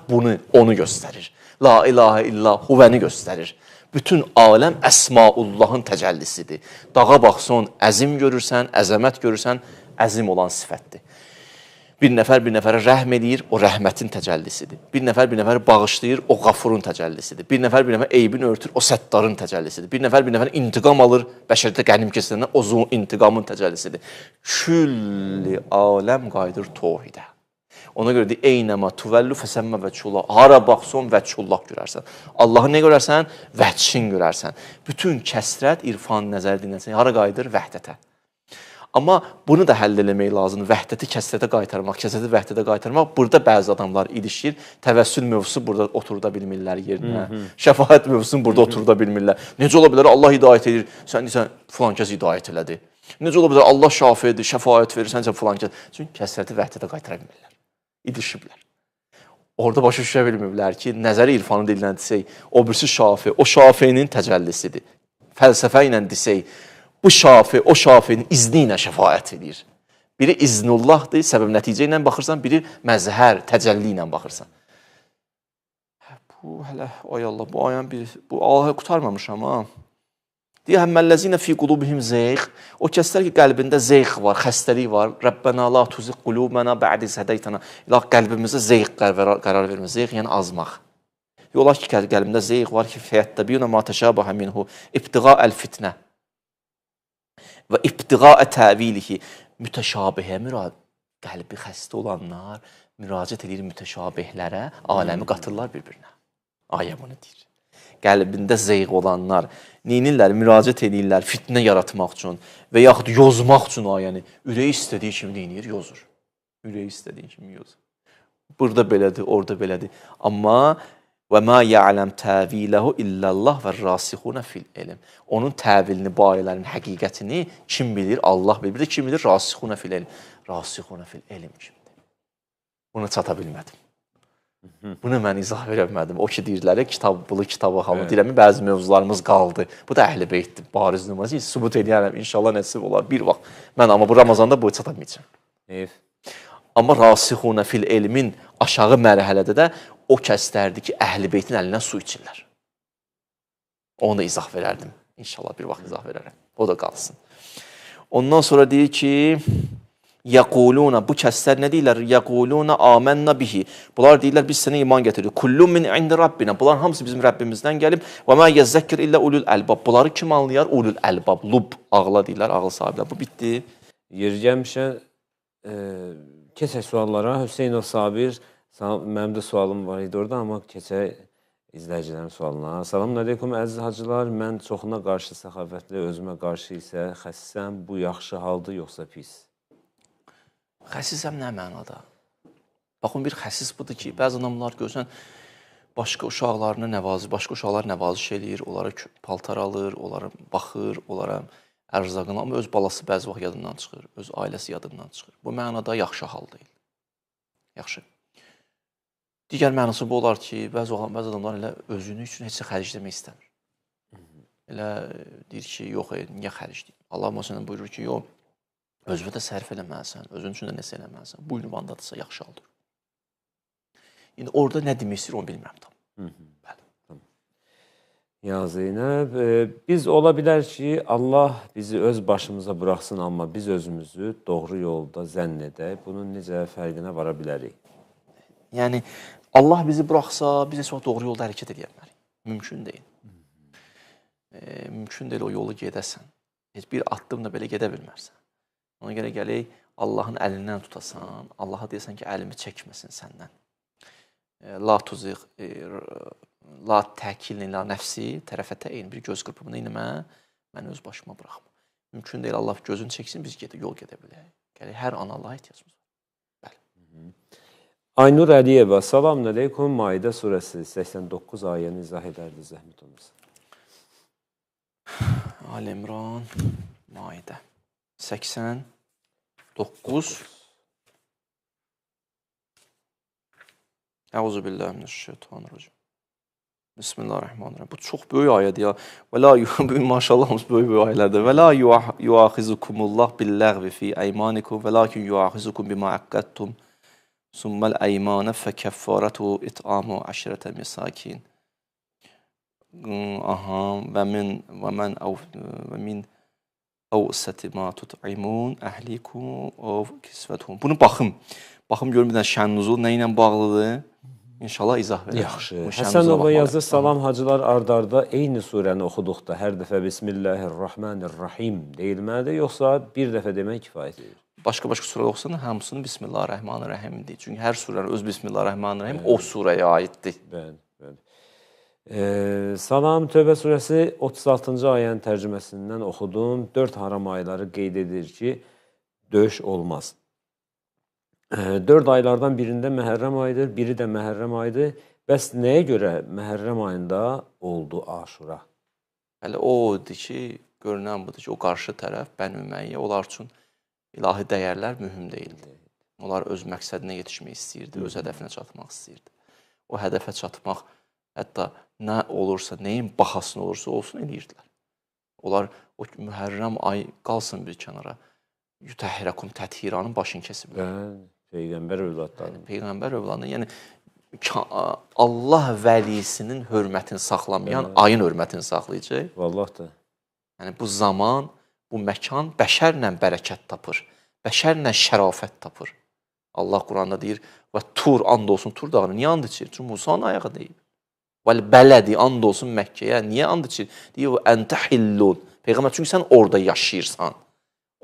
onu göstərir. La ilahə illa huvəni göstərir. Bütün aləm əsmaullahın təcəllisidir. Dağa baxsan, əzim görürsən, əzəmət görürsən, əzim olan sifətdir. Bir nəfər bir nəfərə rəhm edir, o rəhmətin təcəllisidir. Bir nəfər bir nəfəri bağışlayır, o qafurun təcəllisidir. Bir nəfər bir nəfər eybini örtür, o səttarın təcəllisidir. Bir nəfər bir nəfər intiqam alır, bəşərdə qənim kəsiləndən o intiqamın təcəllisidir. Külli aləm qayıdır təvhidə. Ona görə deyir, eynəmə tuvəllu fəsəmmə vəçullah. Hara baxsan vəçullah görərsən. Allahı nə görərsən? Vəçin görərsən. Bütün kəsrət irfan nəzər dinləsən. Hara qayıdır? Vəhdətə. Amma bunu da həll eləmək lazımdır. Vəhdəti kəsrətə qaytarmaq, kəsrəti vəhdətə qaytarmaq. Burada bəzi adamlar ilişir. Təvəssül mövzusu burada oturda bilmirlər yerinə. Şəfaət mövzusunu burada oturda bilmirlər. Necə ola bilər? Allah hidayət edir. Sən deyirsən, filan kəs hidayət elədi. Necə ola bilər? Allah şafidir, şəfaət verir, sən filan kəs. Çünki kəsrəti vəhdətə qaytara bilmirlər. İdişiblər. Orada başa düşə bilmirlər ki, nəzəri irfanı dillə desək, o birisi şafi, o şafinin təcəllisidir. Fəlsəfə ilə desək, bu şafi, o şafinin izni ilə şəfaət edir. Biri iznullahdır, səbəb-nəticə ilə baxırsan, biri məzhər, təcəlli ilə baxırsan. Bu, hələ, ay Allah, bu ayan bu ayı qutarmamışam, ha. Deyir, həmməlləzinə fi qulubihim zeyx. O kəslər ki, qəlbində zeyx var, xəstəlik var. Rəbbənə la tuziq qulubənə bə'di zədəytənə. İlah, qəlbimizə zeyx qərar vermə. Zeyx, yəni azmaq. Yola ki, qəlbində zeyx var ki, fəyyətləbiyunə ma təşabəhə minhu ibtiqa'əl fitnə və ibtiqa'ə təvilihi. Mütəşabihə qəlbi xəstə olanlar müraciət edir mütəşabihlərə, aləmi qatırlar bir-birinə. Ayə bunu deyir. Qəlbində zeyğ olanlar neynirlər? Müraciət edirlər fitnə yaratmaq üçün və yaxud yozmaq üçün ayəni. Ürəyi istədiyi kimi neynir? Yozur. Ürəyi istədiyi kimi yozur. Burada belədir, orada belədir. Amma və mə ya'ləm təviləhu illəllah və rasixunə fil elm. Onun təvilini, bu ayələrin həqiqətini kim bilir? Allah bilir. Bir də kim bilir? Rasixunə fil elm. Rasixunə fil elm kimdir? Buna çata bilmədim. Bunu mən izah verə bilmədim. O ki, deyirlər, kitablı kitaba hamı deyirəm, bəzi mövzularımız qaldı. Bu da Əhl-i Beytdir, bariz nümunəsi. Sübut edərəm, inşallah nəsib olar bir vaxt. Mən amma bu Ramazanda boyu çatamayacağam. Amma rasixunə fil elmin aşağı mərhələdə də o kəslərdir ki, Əhl-i Beytin əlindən su içirlər. Onu da izah verərdim. İnşallah bir vaxt izah verərəm. O da qalsın. Ondan sonra deyir ki, yəquluna, bu kəslər nə deyirlər? Yəquluna amennə bihi. Bunlar deyirlər, biz sənə iman gətiririk. Kullun min indi Rabbina. Bunlar hamısı bizim Rəbbimizdən gəlib. Və mə yəzzəkkir illə ulul əlbab. Bunları kim anlayar? Ulul əlbab. Lub, ağla deyirlər, ağıl sahiblər. Bu bitdi.
Yeri gəlmişən, keçək suallara. Hüseynov Sabir, mənim də sualım var idi orada, amma keçək izləyicilərin sualına. Salamün əleykum, əziz hacılar. Mən çoxuna qarşı səxavətli, özümə qarşı isə xəssəm. Bu yaxşı haldır, yoxsa pis?
Xəsisəm nə mənada? Baxın, bir xəsis budur ki, bəzi adamlar görsən, başqa uşaqlarına nəvaziş, başqa uşaqlar nəvaziş eləyir, onlara paltar alır, onlara baxır, onlara ərzaqını, amma öz balası bəzi vaxt yadından çıxır, öz ailəsi yadından çıxır. Bu mənada yaxşı hal deyil. Yaxşı. Digər mənası bu olar ki, bəzi adamlar elə özünü üçün heç xərcləmək istəmir. Elə deyir ki, yox, niyə xərcləyim? Allah məsələn buyurur ki, yox, özünü də sərf eləməlisən, özün üçün də nəsə eləməlisən. Bu ünvandadırsa yaxşı haldır. İndi orada nə demək istəyir, onu bilmirəm tam. Bəli.
Ya Zeynəb, biz ola bilər ki, Allah bizi öz başımıza buraxsın, amma biz özümüzü doğru yolda zənn edək. Bunun necə fərqinə vara bilərik?
Yəni, Allah bizi buraxsa, biz heç vaxt doğru yolda hərəkət edə bilmərik. Mümkün deyil. Mümkün deyil o yolu gedəsən. Heç bir addım da belə gedə bilmərsən. Ona görə gələk, Allahın əlindən tutasan, Allaha deyəsən ki, əlimi çəkməsin səndən. La tuziq, la təkilin, la nəfsi, tərəfətə eyni bir göz qırpımını inəmə, mən öz başıma buraxma. Mümkün deyil, Allah gözünü çəksin, biz yol gedə bilək. Gələk, hər an Allaha ehtiyacımız var. Bəli.
Aynur Əliyeva, salamün əleykum, Maidə surəsi 89 ayəni izah edərdi, zəhmət olmasın.
Al-İmran, Maidə. 89 Əuzubillahimineşşeytanirracim. Bismillahirrahmanirrahim. Bu çox böyük ayədir ya. Və la maşallah hamısı böyük ayələrdir. Və la yuaxizukumullah billəğvi fi əymanikum və lakin yuaxizukum bima əqqəttum summal əymanə fəkəffarətu it'amu əşrətə misakin. Aha, və min əvsəti ma tut'imun əhlikum ov kisvəthum. Bunu baxım görüm bir dənə şən-nuzul nə ilə bağlıdır? İnşallah izah verəm.
Yaxşı. Həsənova yazır, salam hacılar, ardarda eyni surəni oxuduqda hər dəfə Bismillahirrahmanirrahim deyilməlidir, yoxsa bir dəfə demək kifayət edir?
başqa surələr oxusan hamısını Bismillahirrahmanirrahimdir. Çünki hər surənin öz Bismillahirrahmanirrahim o surəyə aiddir.
Bəli, bəli. Salam Tövbə surəsi 36-cı ayənin tərcüməsindən oxudum. 4 haram ayları qeyd edir ki, döyüş olmaz. 4 aylardan birində Məhərrəm ayıdır, biri də Məhərrəm ayıdır. Bəs nəyə görə Məhərrəm ayında oldu Aşura?
Hələ odur ki, görünən budur ki, o qarşı tərəf Bəni Ümeyyə onlar üçün ilahi dəyərlər mühüm deyildi. Onlar öz məqsədinə yetişmək istəyirdi, öz hədəfinə çatmaq istəyirdi. O hədəfə çatmaq hətta nə olursa, nəyin bahasına olursa olsun eləyirdilər. Onlar o Məhərrəm ayı qalsın bir kənara. Yutəhhirəkum təthiranın başını kesiblər.
Peyğəmbər övladları.
Peyğəmbər övladları, yəni Allah vəlisinin hörmətini saxlamayan ayın hörmətini saxlayacaq.
Vallahi da.
Yəni bu zaman, bu məkan bəşərlə bərəkət tapır. Bəşərlə şərafət tapır. Allah Quranda deyir, və Tur and olsun Tur dağına. Niyə and içir? Çünki Musanın ayağı deyib. Və bələdi and olsun Məkkəyə. Niyə and içir? Deyir, və əntə hillun. Peyğəmbər, çünki sən orada yaşayırsan.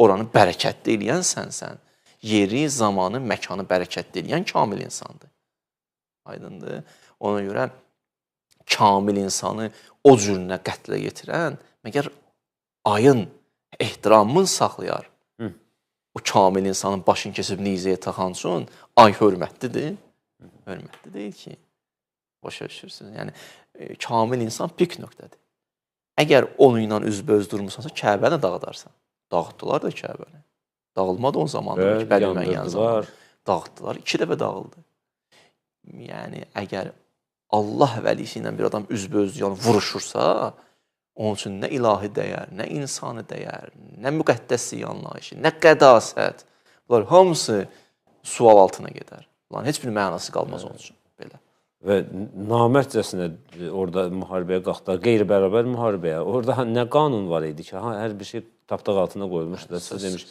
Oranı bərəkətli eləyən sənsən. Yeri, zamanı, məkanı bərəkətli eləyən kamil insandır. Aydındır. Ona görə kamil insanı o cürünə qətlə yetirən, məgər ayın ehtiramını saxlayar. O kamil insanın başını kesib nizəyə taxan üçün ay hörmətlidir. Hörmətli deyil ki. Başa düşürsünüz. Yəni, kamil insan pik nöqtədir. Əgər onunla üzbəüz durmuşsansa, Kəbəni dağıdarsan. Dağıtdılar da Kəbəni. Dağılmadı o zamanlar. Dağıtdılar. 2 dəfə dağıldı. Yəni, əgər Allah vəlisi ilə bir adam üzbəüz vuruşursa, onun üçün nə ilahi dəyər, nə insani dəyər, nə müqəddəslik anlayışı, nə qədasət. Bunlar hamısı sual altına gedər. Bunların heç bir mənası qalmaz onun üçün. Belə.
Və namərtcəsinə orada müharibəyə qalxdılar, qeyri-bərabər müharibəyə. Orada nə qanun var idi ki, hər bir şey tapdaq altına qoyulmuşdu. Siz demiş,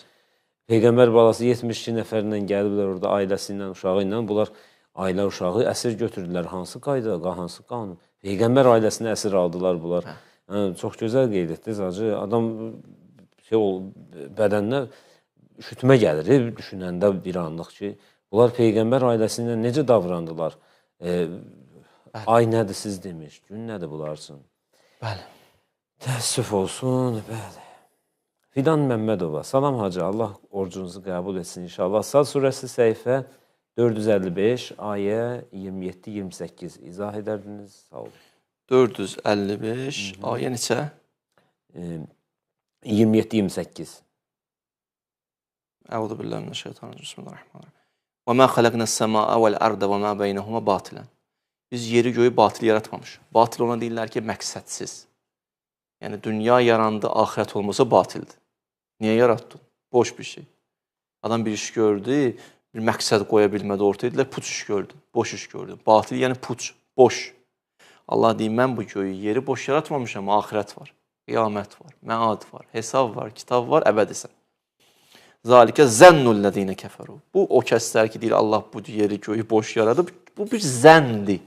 Peyğəmbər balası 72 nəfərlə gəliblər orada ailəsi ilə, uşağı ilə. Bunlar ailə uşağı əsir götürdülər. Hansı qayda, hansı qanun? Peyğəmbər ailəsini əsir aldılar bunlar. Çox gözəl qeyd etdiniz, hacı. Adam bədəninə üşütmə gəlir, düşünəndə bir anlıq ki, bunlar Peyğəmbər ailəsi ilə necə davrandılar? Ay nədir siz demiş, gün nədir bunlar üçün?
Bəli.
Təəssüf olsun, bəli. Fidan Məmmədova, salam hacı, Allah orucunuzu qəbul etsin inşallah. Sad surəsi səhifə 455, ayə 27-28 izah edərdiniz, sağ olun.
455, ayə neçə?
27-28.
Əuzu billahi mineşşeytanirracim. Bismillahirrahmanirrahim. Və mə xələqnəs səmaa vəl-ərdə və mə beynəhumə batilən. Biz yeri göyü batil yaratmamışıq. Batil ona deyirlər ki, məqsədsiz. Yəni dünya yarandı, axirət olmasa batildir. Niyə yaratdın? Boş bir şey. Adam bir iş gördü, bir məqsəd qoya bilmədi ortaya, deyirlər puç iş gördün, boş iş gördün. Batil yəni puç, boş. Allah deyir, mən bu göyü, yeri boş yaratmamışam, axirət var, qiyamət var, məad var, hesab var, kitab var, əbədisən. Zalikə zənnul-ləzinə kəfəru. Bu o kəslər ki, deyir Allah bu yeri göyü boş yaradıb, bu bir zəndir.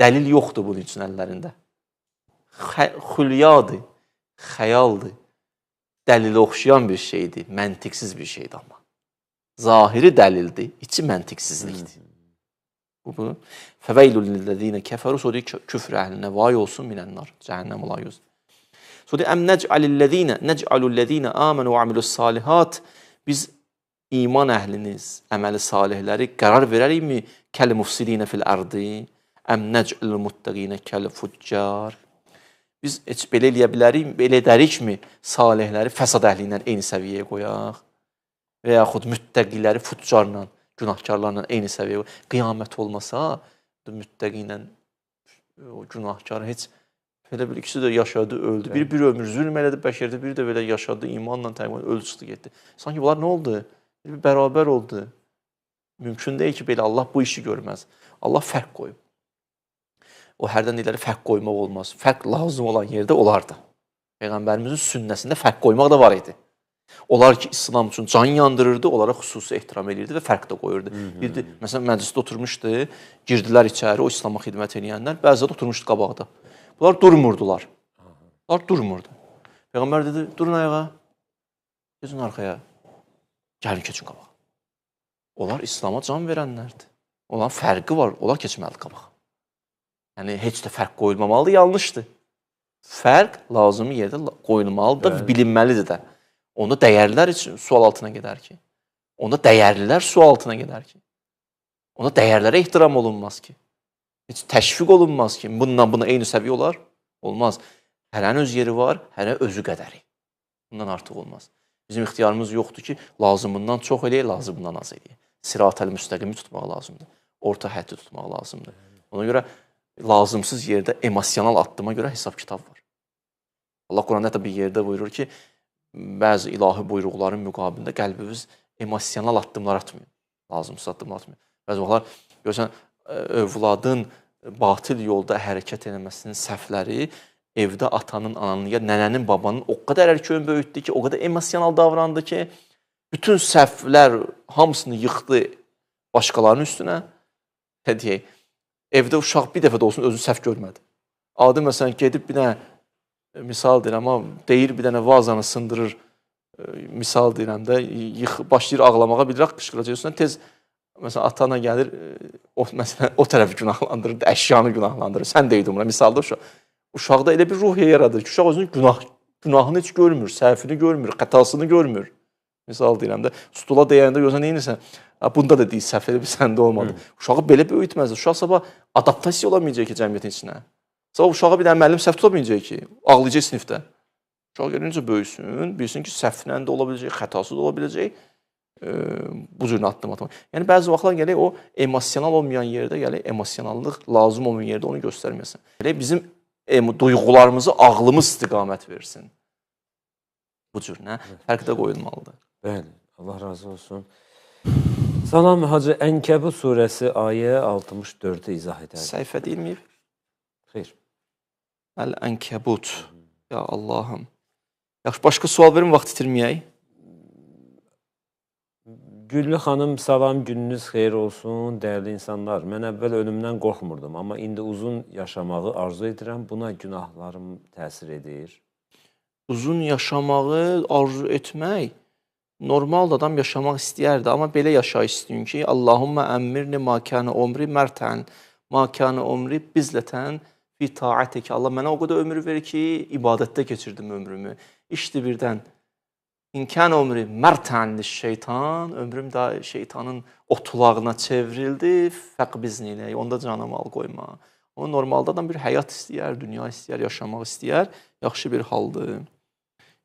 Dəlil yoxdur bunun üçün əllərində. Xülyadır, xəyaldır. Dəlilə oxşayan bir şeydir, məntiqsiz bir şeydir amma. Zahiri dəlildir, içi məntiqsizlikdir. Bu. Fəveylul-ləzinə kəfəru, sonra deyir, küfr əhlinə vay olsun minənnar, cəhənnəm olay olsun. Sonra deyir, nec'alul-ləzinə amanu və amilus-salihat, biz iman əhliniz, əməli salihləri qərar verərikmi kəl-mufsidinə fil-ərdi, əm nec'alul-muttəqinə kəl-fuccar. Biz heç belə eləyə bilərik, belə edərikmi salihləri fəsad əhli ilə eyni səviyyəyə qoyaq və yaxud müttəqiləri fuccarla, günahkarlarla eyni səviyyəyə qoyaq. Qiyamət olmasa, müttəqi ilə günahkar heç belə bir ikisi də yaşadı, öldü. Biri bir ömür zülm elədi, bəşərdə biri də belə yaşadı, imanla təqvim öldü, çıxdı, getdi. Sanki bunlar nə oldu? Bir bərabər oldu. Mümkün deyil ki, belə Allah bu işi görməz. Allah fərq qoyub. O hərdən deyirlər, fərq qoymaq olmaz. Fərq lazım olan yerdə olardı. Peyğəmbərimizin sünnəsində fərq qoymaq da var idi. Onlar ki, İslam üçün can yandırırdı, onlara xüsusi ehtiram edirdi və fərq də qoyurdu. Məsələn, məclisdə oturmuşdu, girdilər içəri, o İslama xidmət edənlər, bəziləri oturmuşdu qabaqda. Bunlar durmurdular. Bunlar durmurdu. Peyğəmbər dedi, durun ayağa, gözün arxaya. Gəlin keçin qabağa. Onlar İslam'a can verənlərdir. Onların fərqi var, onlar keçməlidir qabağa. Yəni heç də fərq qoyulmamalıdır, yanlışdır. Fərq lazımi yerdə qoyulmalıdır da, bilinməlidir də. Onda dəyərlilər üçün sual altına gedər ki. Onda dəyərlilər sual altına gedər ki. Onda dəyərlərə ehtiram olunmaz ki. Heç təşviq olunmaz ki. Bundan buna eyni səviyyə olar? Olmaz. Hərənin öz yeri var, hərə özü qədəri. Bundan artıq olmaz. Bizim ixtiyarımız yoxdur ki, lazımından çox eləyək, lazımından az eləyək. Sirat-əl müstəqimi tutmaq lazımdır. Orta həddi tutmaq lazımdır. Ona görə lazımsız yerdə emosional addıma görə hesab kitab var. Allah Quranda da bir yerdə buyurur ki, bəzi ilahi buyruqların müqabilində qəlbimiz emosional addımlar atmıyor. Lazımsız addımlar atmıyor. Bəzi vaxtlar görürsən, övladın batil yolda hərəkət etməsinin səhvləri evdə atanın, ananın, ya nənənin, babanın o qədər ərköyün böyütdü ki, o qədər emosional davrandı ki, bütün səhvlər hamısını yıxdı başqalarının üstünə. Deyək, evdə uşaq bir dəfə də olsun özünü səhv görmədi. Adi məsələn gedib bir dənə, misal deyirəm, amma deyir bir dənə vazanı sındırır, misal deyirəm də, başlayır ağlamağa, bilirək qışqıracaq. Tez məsələn atana gəlir, məsələn o tərəfi günahlandırır, əşyanı günahlandırır. Sən deydin buna, misalda uşaq. Uşaqda elə bir ruhiyyə yaradır ki, uşaq özünün günahını heç görmür, səhvini görmür, xətasını görmür. Misal deyirəm də, stula deyəndə görsən neynirsən? Bunda da deyil, səhv elə bir səndə olmadı. Uşağı belə böyütməzdir. Uşaq sabah adaptasiya olamayacaq ki, cəmiyyətin içinə. Sabah uşağa bir dənə müəllim səhv tutamayacaq ki, ağlayacaq sinifdə. Uşaq gəlincə böyüsün, bilsin ki, səhvlə də ola biləcək, xətası da ola biləcək. Bu cür addım atmaq. Yəni bəzi vaxtlar gələk o emosional olmayan yerdə gələk emosionallıq lazım olmayan yerdə onu göstərməyəsən. Gələk bizim duyğularımızı ağlımız istiqamət versin. Bu cür nə? Fərqdə qoyulmalıdır.
Bəli, Allah razı olsun. Salam Hacı, Ənkəbut surəsi ayə 64-ü izah edər.
Səhifə deyilməyib?
Xeyr.
Əl-Ənkəbut. Ya Allahım. Yaxşı, başqa sual verin, vaxt itirməyək.
Güllü xanım, salam, gününüz xeyir olsun, dəyərli insanlar. Mən əvvəl ölümdən qorxmurdum, amma indi uzun yaşamağı arzu edirəm. Buna günahlarım təsir edir.
Uzun yaşamağı arzu etmək, normal adam yaşamaq istəyərdi, amma belə yaşa istəyin ki, Allahumma əmmirni ma kana umri mərtən, ma kana umri bizlətən fi ta'atik. Allah mənə o qədər ömür verir ki, ibadətdə keçirdim ömrümü. İşte birdən İmkan ömrü mərtənli şeytan, ömrüm də şeytanın otulağına çevrildi, fəqbizniylə, onda canım al qoyma. Onu normalda adam bir həyat istəyər, dünya istəyər, yaşamaq istəyər, yaxşı bir haldır.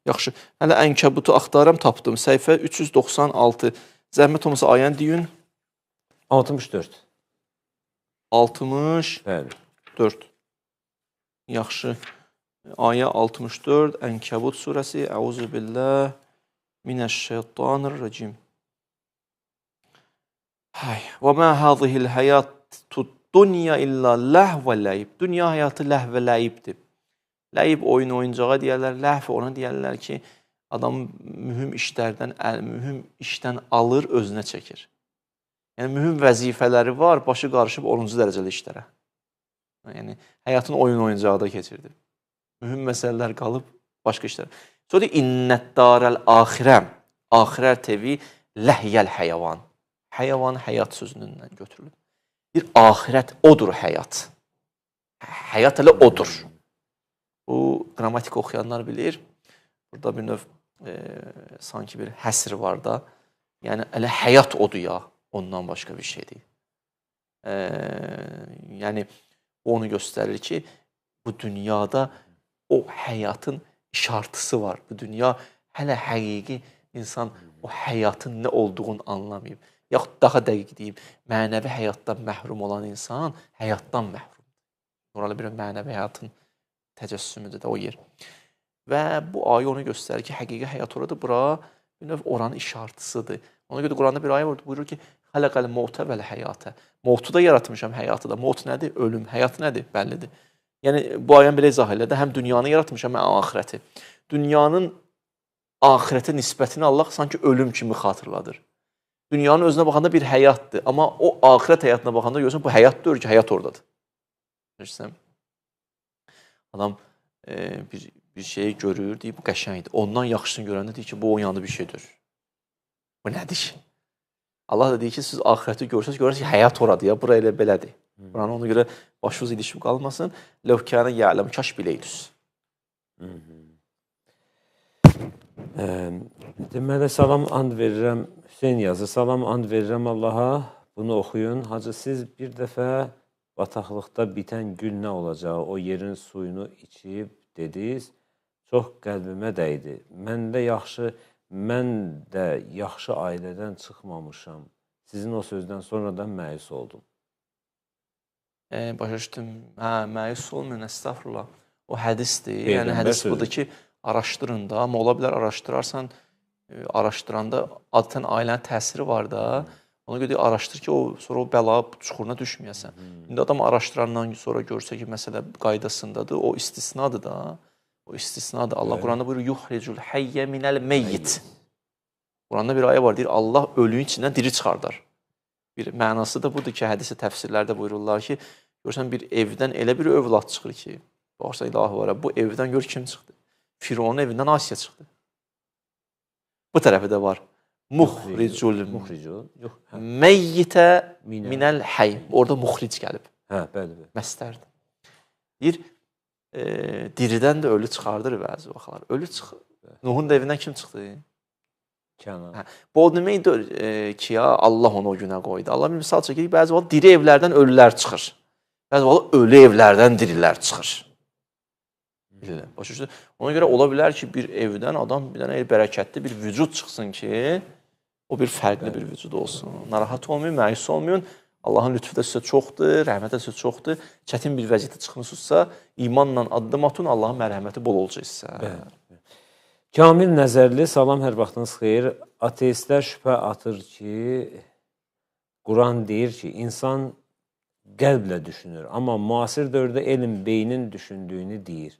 Yaxşı, hələ Ənkabutu axtarım, tapdım. Səhifə 396. Zəhmət olmasa ayəni deyin.
64.
64.
Bəli.
Yaxşı. Ayə 64, Ənkəbut surəsi. Əuzu billah minəşşeytanirracim. Və mə hâzihil həyatü dünya illə ləhv və ləyib. Dünya həyatı ləhv və ləyibdir. Ləyib oyun oyuncağa deyərlər, ləhv ona deyərlər ki, adam mühüm işdən alır, özünə çəkir. Yəni, mühüm vəzifələri var, başı qarışıb 10-cu dərəcəli işlərə. Yəni, həyatın oyun oyuncaqda keçirdi. Mühüm məsələlər qalıb, başqa işlər. Sonra innətdarəl axirəm. Axirər tevi ləhyəl həyəvan. Həyəvan həyat sözündən götürülür. Bir axirət odur həyat. Həyat elə odur. Bu, qrammatik oxuyanlar bilir. Burada bir növ sanki bir həsr var da. Yəni, elə həyat odur ya, ondan başqa bir şey deyil. Yəni, onu göstərir ki, bu dünyada o həyatın işartısı var. Bu dünya hələ həqiqi insan o həyatın nə olduğunu anlamayıb. Yaxud daha dəqiq deyib, mənəvi həyatdan məhrum olan insan həyatdan məhrum. Oralı bir mənəvi həyatın təcəssümüdür də o yer. Və bu ayə onu göstərir ki, həqiqi həyat oradır, bura bir növ oranın işartısıdır. Ona görə Quranda bir ayə var, buyurur ki, xələqəl mevtə vəl həyatə. Mevtu da yaratmışam, həyatı da. Mevt nədir? Ölüm. Həyat nədir? Bəllidir. Yəni, bu ayəni belə izah elədi. Həm dünyanı yaratmışam, həm axirəti. Dünyanın axirətə nisbətini Allah sanki ölüm kimi xatırladır. Dünyanın özünə baxanda bir həyatdır. Amma o axirət həyatına baxanda görürsən, bu həyat deyir ki, həyat oradadır. Görürsən? Adam bir şeyi görür, deyir, bu qəşəngdir. Ondan yaxşısını görəndə deyir ki, bu o yanında bir şeydir. Bu nədir ki? Allah da deyir ki, siz axirəti görsəniz ki, həyat oradır ya, bura elə belədir. Buranı ona görə başınız ilişib qalmasın. Ləvkânə ya'ləm, kaş biləydiniz.
Deməli, salam and verirəm, Hüseyn yazır, salam and verirəm Allaha, bunu oxuyun. Hacı, siz bir dəfə bataqlıqda bitən gül nə olacaq, o yerin suyunu içib dediniz, çox qəlbimə dəydi. Mən də yaxşı ailədən çıxmamışam. Sizin o sözdən sonradan məyus oldum.
Başa düşdüm. Məyus olmayın, estağfurullah. O hədisdir. Yəni hədis budur ki, araşdırın da, amma ola bilər araşdırarsan, araşdıranda adətən ailənin təsiri var da, ona görə araşdır ki, sonra o bəla çuxuruna düşməyəsən. İndi adam araşdırandan sonra görsə ki, məsələ qaydasındadır, o istisnadır da. O istisnadır. Allah Quranda buyurur, yuhricul hayyə minəl meyyit. Quranda bir ayə var, deyir, Allah ölüyün içindən diri çıxardar. Bir mənası da budur ki, hədisi təfsirlərdə buyururlar ki, görsən bir evdən elə bir övlad çıxır ki, baxırsan ilahi var, bu evdən gör kim çıxdı? Fironun evindən Asiya çıxdı. Bu tərəfi də var. Muhricul meyyitə minəl hayy. Orada muhric gəlib.
Hə, bəli.
Məstərdir. Deyir, diridən də ölü çıxardır bəzi vaxtlar. Ölü çıxır. Nuhun da evindən kim çıxdı?
Kənan.
Bu o deməkdir ki, ya Allah onu o günə qoydu. Allah bir misal çəkir, bəzi vaxt diri evlərdən ölülər çıxır. Bəzi vaxt ölü evlərdən dirilər çıxır. Başa düşdün? Ona görə ola bilər ki, bir evdən adam bir dənə bərəkətli bir vücud çıxsın ki, o bir fərqli bir vücud olsun. Narahat olmayın, məyus olmayın. Allahın lütfü də sizə çoxdur, rəhməti də sizə çoxdur. Çətin bir vəziyyətə çıxmısınızsa, imanla addım atın, Allahın mərhəməti bol olacaq sizə.
Kamil Nəzərli, salam, hər vaxtınız xeyir. Ateistlər şübhə atır ki, Quran deyir ki, insan qəlblə düşünür. Amma müasir dövrdə elm beynin düşündüyünü deyir.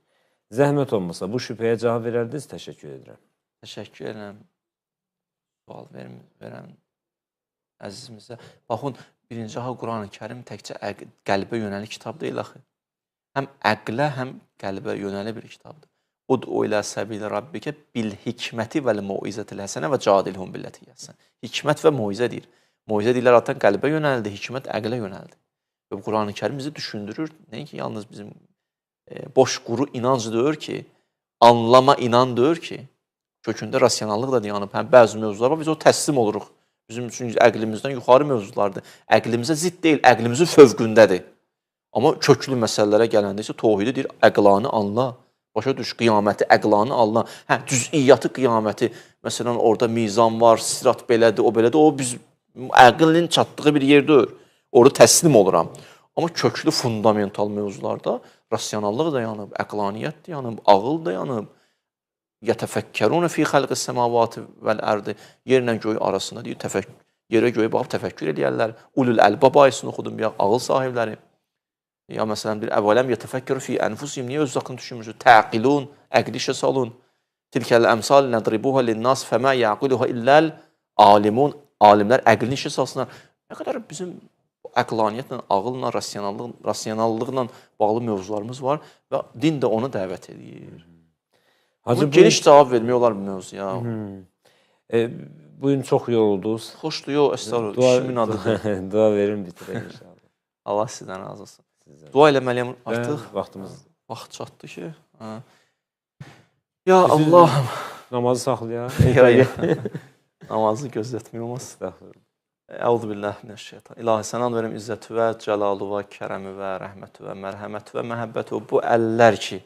Zəhmət olmasa bu şübhəyə cavab verərdiniz, təşəkkür edirəm.
Təşəkkür edirəm. Sual verən əzizimizə. Baxın, birinci Quran-ı Kərim təkcə qəlbə yönəlik kitab deyil axı. Həm əqlə, həm qəlbə yönəli bir kitabdır. Ud'u ilə səbilə rabbikə bil hikməti vəl muizətil həsənə və cadilhum billəti yəsən. Hikmət və muizə deyir. Muizə deyirlər atan qəlbə yönəldi, hikmət əqlə yönəldi. Və Quran-ı Kərim bizi düşündürür. Nəinki yalnız bizim boş quru inanc deyir ki, anlama inan deyir ki, kökündə rasionallıq da dayanıb. Həm bəzi mövzular var, biz o təslim oluruq. Bizim üçün əqlimizdən yuxarı mövzulardır. Əqlimizə zidd deyil, əqlimizin fövqündədir. Amma köklü məsələlərə gələndə isə təvhidi deyir, əqlanı anla. Başa düş, qiyaməti, əqlanı anla. Hə, cüz'iyyatı qiyaməti. Məsələn, orada mizan var, sirat belədir, o belədir. O biz əqlin çatdığı bir yerdir. Orada təslim oluram. Amma köklü fundamental mövzularda rasionallıq dayanıb, əqlaniyyət dayanıb, ağıl dayanıb. Yətəfəkkərunə fi xəlqis səmavati vəl-ərdi. Yerlə göy arasında deyir, yerə göyə baxıb təfəkkür edərlər. Ulul əlbab ayəsini oxudum, ya ağıl sahibləri. Ya məsələn, bir əvvələm yətəfəkkəru fi ənfusihim, niyə öz haqqını düşünmürsünüz? Təqilun, əqli işə salın. Tilkəl əmsal nədribuha linnas fəmə yəqiluha illəl alimun. Alimlər əqlini işə salsınlar. Nə qədər bizim əqlaniyyətlə, ağılla, rasionallıqla bağlı mövzularımız var və din də ona dəvət edir. Hacı, geniş cavab vermək olar bu mövzuya.
Bugün çox yoruldunuz.
Xoşdur, yox, estağfurullah, işimin adıdır.
Dua verin, bitirək inşallah.
Allah sizdən razı olsun. Dua eləməliyəm artıq. Vaxt çatdı ki. Ya Allahım.
Namazı saxlayaq.
Namazı gözlətmək olmaz. Əuzu billahi minəşşeytan. İlahi sənan verim izzəti və cəlalu və kərəmi və rəhməti və mərhəməti və məhəbbəti və bu əllər ki,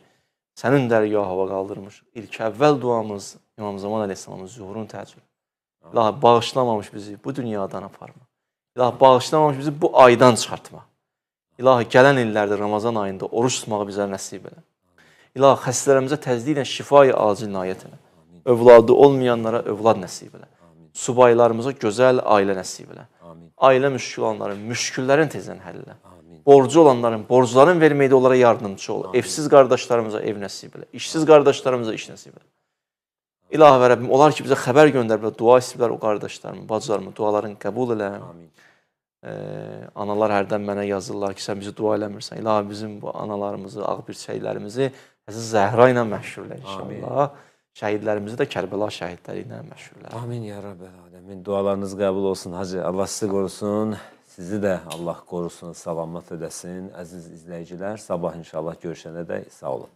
sənin dərgahı hava qaldırmış. İlk əvvəl duamız İmam Zaman Əleyhisselamın zuhurun təcrübə. İlahi bağışlamamış bizi bu dünyadan aparma. İlahi bağışlamamış bizi bu aydan çıxartma. İlahi gələn illərdə Ramazan ayında oruç tutmağı bizə nəsib elə. İlahi xəstələrimizə təzdiqlə şifa-i acil inayət elə. Övladı olmayanlara övlad nəsib elə. Subaylarımıza gözəl ailə nəsib elə. Ailə müşkül olanların, müşküllərin tezdən həll elə. Borcu olanların, borcların verməkdə onlara yardımcı ol. Evsiz qardaşlarımıza ev nəsib elə. İşsiz qardaşlarımıza iş nəsib elə. İlahi və Rəbbim, onlar ki, bizə xəbər göndəriblər, dua istəyiblər o qardaşlarımı, bacılarımı, dualarını qəbul elə. Analar hərdən mənə yazırlar ki, sən bizi dua eləmirsən. İlahi bizim bu analarımızı, ağ birçəklərimizi Həzrət Zəhra ilə məşhurlə inşallah. şəhidlərimizi də Kərbəla şəhidləri ilə məşhurlar.
Amin ya Rabbel alemin. Dualarınız qəbul olsun hacı. Allah sizi qorusun. Sizi də Allah qorusun, salamat edəsin. Əziz izləyicilər, sabah inşallah görüşənə də sağ olun.